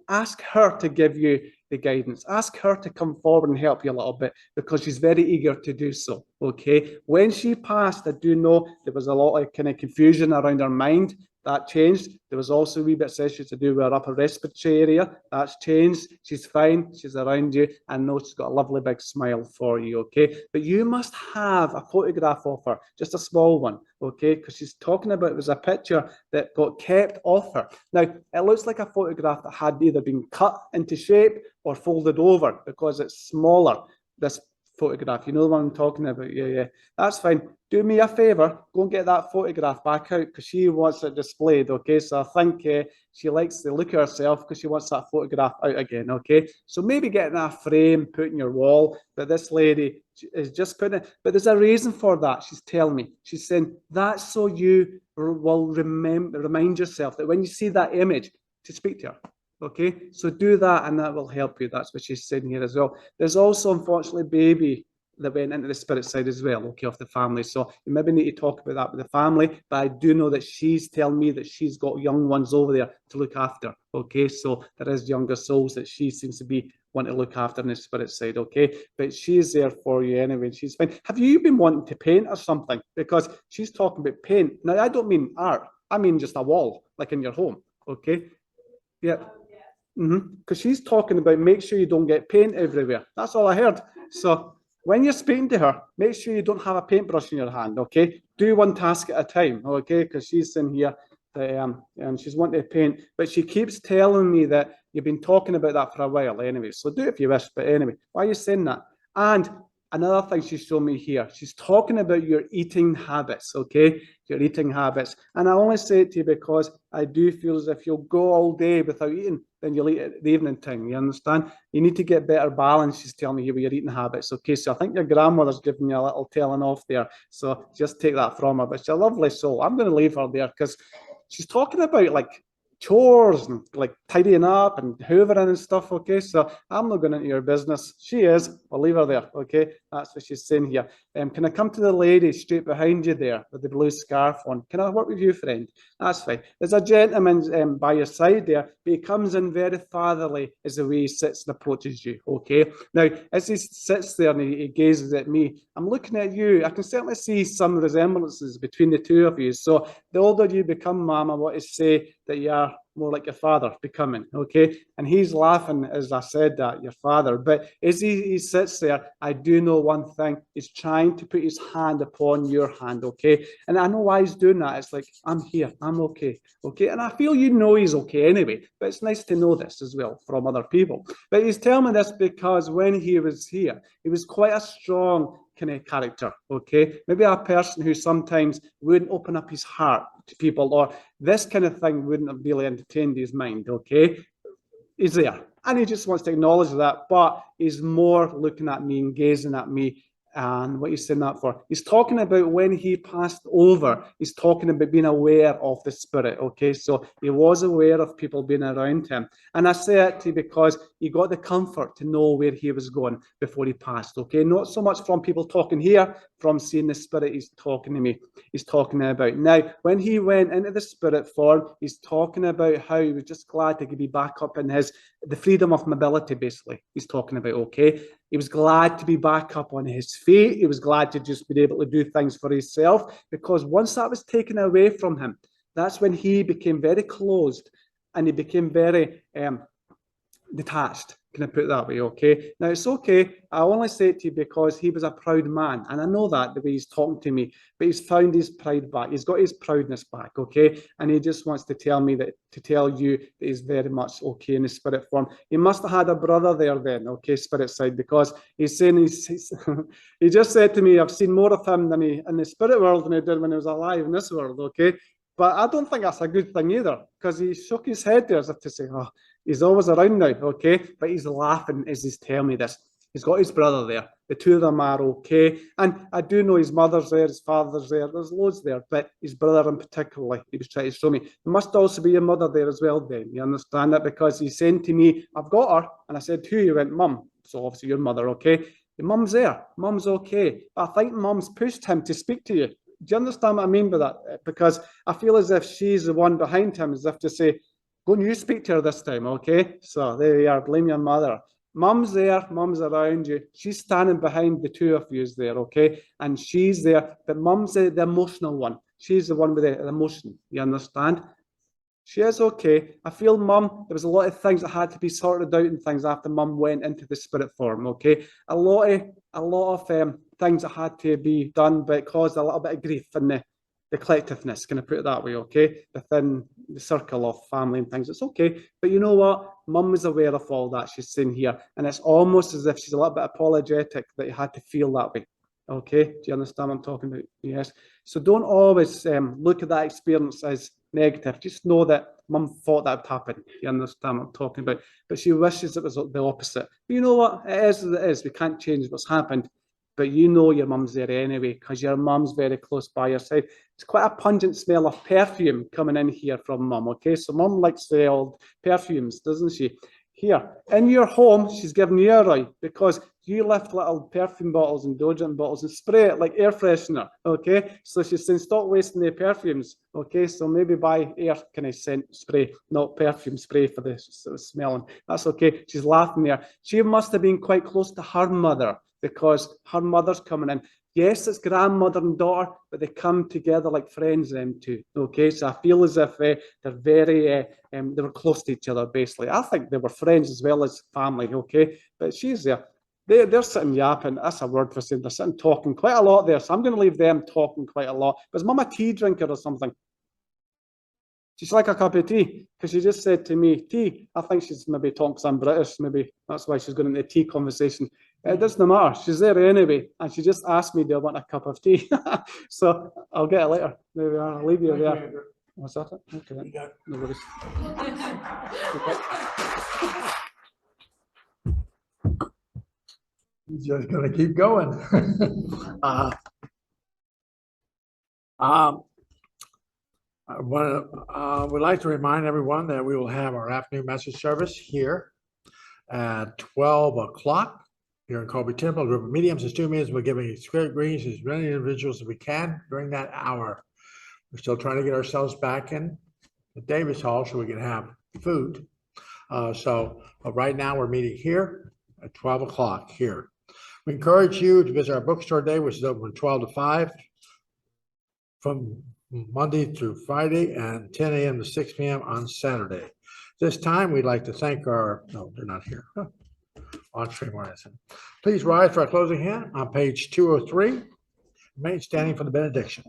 Ask her to give you the guidance. Ask her to come forward and help you a little bit, because she's very eager to do so, okay? When she passed, I do know there was a lot of kind of confusion around her mind, That changed. There was also a wee bit of issues to do with her upper respiratory area. That's changed. She's fine. She's around you. And know she's got a lovely big smile for you, okay? But you must have a photograph of her, just a small one, okay? Because she's talking about, it was a picture that got kept of her. Now, it looks like a photograph that had either been cut into shape or folded over because it's smaller, this photograph. You know the one I'm talking about? Yeah. That's fine. Do me a favor, go and get that photograph back out because she wants it displayed, okay? So I think she likes the look of herself because she wants that photograph out again, okay? So maybe getting a frame, put in your wall, but this lady is just putting it, but there's a reason for that, she's telling me. She's saying that's so you will remind yourself that when you see that image, to speak to her. Okay, so do that and that will help you. That's what she's saying here as well. There's also, unfortunately, baby that went into the spirit side as well, okay, of the family. So you maybe need to talk about that with the family, but I do know that she's telling me that she's got young ones over there to look after, okay? So there is younger souls that she seems to be wanting to look after in the spirit side, okay? But she's there for you anyway, she's fine. Have you been wanting to paint or something? Because she's talking about paint. Now, I don't mean art. I mean just a wall, like in your home, okay? Yeah. Because she's talking about make sure you don't get paint everywhere. That's all I heard. So when you're speaking to her, make sure you don't have a paintbrush in your hand, okay? Do one task at a time, okay? Because she's in here that, and she's wanting to paint, but she keeps telling me that you've been talking about that for a while anyway. So do it if you wish, but anyway, why are you saying that? And another thing she's shown me here, she's talking about your eating habits, okay? Your eating habits. And I only say it to you because I do feel as if you'll go all day without eating, then you'll eat at the evening time, you understand? You need to get better balance, she's telling me here with your eating habits, okay? So I think your grandmother's giving you a little telling off there. So just take that from her, but she's a lovely soul. I'm going to leave her there because she's talking about like chores and like tidying up and hoovering and stuff, okay? So I'm not going into your business. She is. I'll leave her there, okay? That's what she's saying here. Can I come to the lady straight behind you there with the blue scarf on? Can I work with you, friend? That's fine. There's a gentleman by your side there, but he comes in very fatherly as the way he sits and approaches you, okay? Now, as he sits there and he gazes at me, I'm looking at you. I can certainly see some resemblances between the two of you. So the older you become, Mum, I want to say that you are more like your father becoming, okay? And he's laughing as I said that, your father. But as he sits there, I do know one thing. He's trying to put his hand upon your hand, okay? And I know why he's doing that. It's like, I'm here, I'm okay, okay? And I feel you know he's okay anyway, but it's nice to know this as well from other people. But he's telling me this because when he was here, he was quite a strong kind of character, okay? Maybe a person who sometimes wouldn't open up his heart to people, or this kind of thing wouldn't have really entertained his mind, okay? He's there, and he just wants to acknowledge that, but he's more looking at me and gazing at me. And what he's saying that for? He's talking about when he passed over. He's talking about being aware of the Spirit, okay? So he was aware of people being around him. And I say it to you because he got the comfort to know where he was going before he passed, okay? Not so much from people talking here, from seeing the Spirit he's talking to me. He's talking about. Now, when he went into the Spirit form, he's talking about how he was just glad to be back up in the freedom of mobility, basically. He's talking about, okay? He was glad to be back up on his feet. He was glad to just be able to do things for himself, because once that was taken away from him, that's when he became very closed and he became very detached. Can I put it that way, okay? Now, it's okay. I only say it to you because he was a proud man, and I know that the way he's talking to me, but he's found his pride back. He's got his proudness back, okay? And he just wants to tell me that, to tell you that he's very much okay in the spirit form. He must have had a brother there then, okay, spirit side, because he's saying, he just said to me, I've seen more of him than he in the spirit world than he did when he was alive in this world, okay? But I don't think that's a good thing either, because he shook his head there as if to say, oh, he's always around now, okay? But he's laughing as he's telling me this. He's got his brother there. The two of them are okay. And I do know his mother's there, his father's there. There's loads there, but his brother in particular, he was trying to show me. There must also be a mother there as well, then. You understand that? Because he's saying to me, I've got her. And I said, who? You went, Mum. So obviously your mother, okay? Your mum's there. Mum's okay. But I think Mum's pushed him to speak to you. Do you understand what I mean by that? Because I feel as if she's the one behind him, as if to say, go and you speak to her this time, okay? So there you are, blame your mother. Mum's there, Mum's around you. She's standing behind the two of you there, okay? And she's there, but Mum's the emotional one. She's the one with the emotion, you understand? She is okay. I feel Mum, there was a lot of things that had to be sorted out and things after Mum went into the spirit form, okay? A lot of things that had to be done, but it caused a little bit of grief in the collectiveness, can I put it that way, okay? Within the circle of family and things, it's okay. But you know what? Mum was aware of all that she's saying here, and it's almost as if she's a little bit apologetic that you had to feel that way. Okay, do you understand what I'm talking about? Yes. So don't always look at that experience as negative. Just know that Mum thought that would happen. You understand what I'm talking about? But she wishes it was the opposite. But you know what? It is as it is. We can't change what's happened. But you know your mum's there anyway, because your mum's very close by your side. It's quite a pungent smell of perfume coming in here from Mum, okay? So Mum likes the old perfumes, doesn't she? Here, in your home, she's given you a right, because you lift little perfume bottles and deodorant bottles and spray it like air freshener, okay? So she's saying, stop wasting the perfumes, okay? So maybe buy air kind of scent spray, not perfume spray for the smelling. That's okay. She's laughing there. She must have been quite close to her mother, because her mother's coming in. Yes, it's grandmother and daughter, but they come together like friends, them two. Okay, so I feel as if they're very, they were close to each other, basically. I think they were friends as well as family, okay? But she's there. They're sitting yapping. That's a word for saying they're sitting talking quite a lot there. So I'm going to leave them talking quite a lot. Was Mum a tea drinker or something? She's like a cup of tea, because she just said to me, tea. I think she's maybe talking because I'm British. Maybe that's why she's going into a tea conversation. It doesn't matter. She's there anyway. And she just asked me, do I want a cup of tea? So I'll get it later. Maybe I'll leave you there. Was that it? Okay. No worries. He's just gonna keep going. Would like to remind everyone that we will have our afternoon message service here at 12 o'clock here in Colby Temple. A group of mediums and student mediums. We're giving spirit greetings to as many individuals as we can during that hour. We're still trying to get ourselves back in the Davis Hall so we can have food. But right now we're meeting here at 12 o'clock here. We encourage you to visit our bookstore day, which is open from 12 to 5 from Monday through Friday, and 10 a.m. to 6 p.m. on Saturday. This time, we'd like to thank no, they're not here. On stream. Please rise for our closing hymn on page 203. Remain standing for the benediction.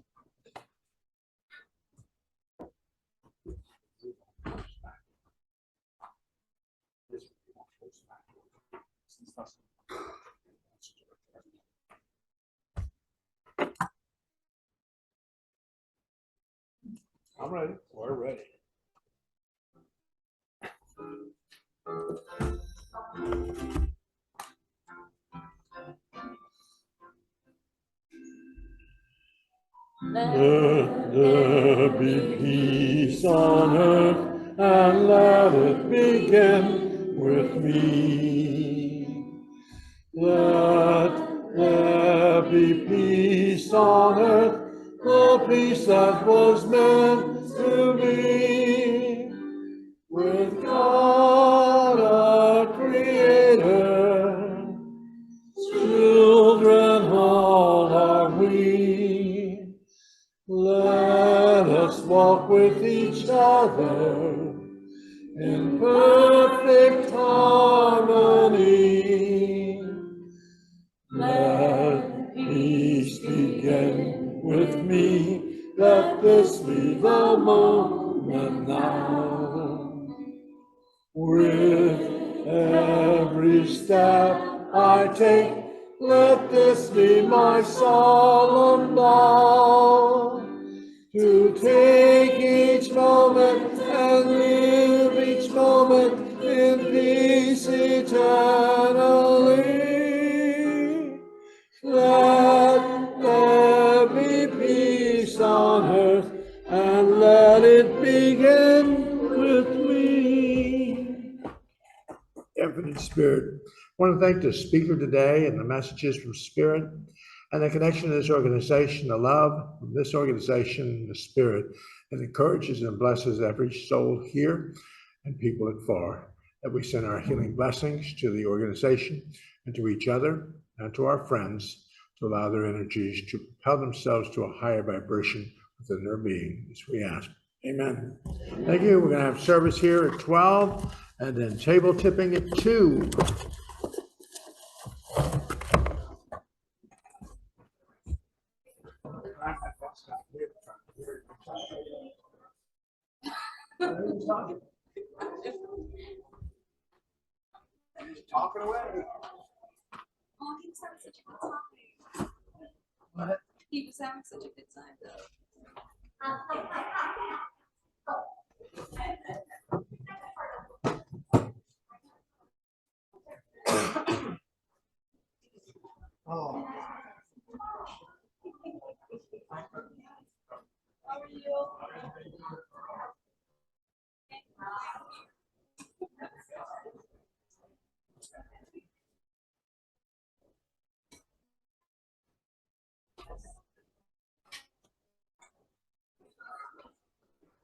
I'm ready. We're ready. Let there be peace on earth, and let it begin with me. Let there be peace on earth, the peace that was meant to be. With God our Creator, children all are we. Let us walk with each other in perfect harmony. Let peace begin with me. Let this be the moment now. With every step I take, let this be my solemn vow. To take each moment and live each moment in peace eternally. Let there be peace on earth, and let it begin with me. Infinite Spirit. I want to thank the speaker today and the messages from Spirit and the connection to this organization, the love from this organization, the Spirit that encourages and blesses every soul here and people at far. That we send our healing blessings to the organization and to each other and to our friends to allow their energies to propel themselves to a higher vibration within their being, as we ask. Amen. Thank you. We're going to have service here at 12 and then table tipping at 2. Talking away. Oh, he was having such a good time. What? He was having such a good time though. Oh. How are you?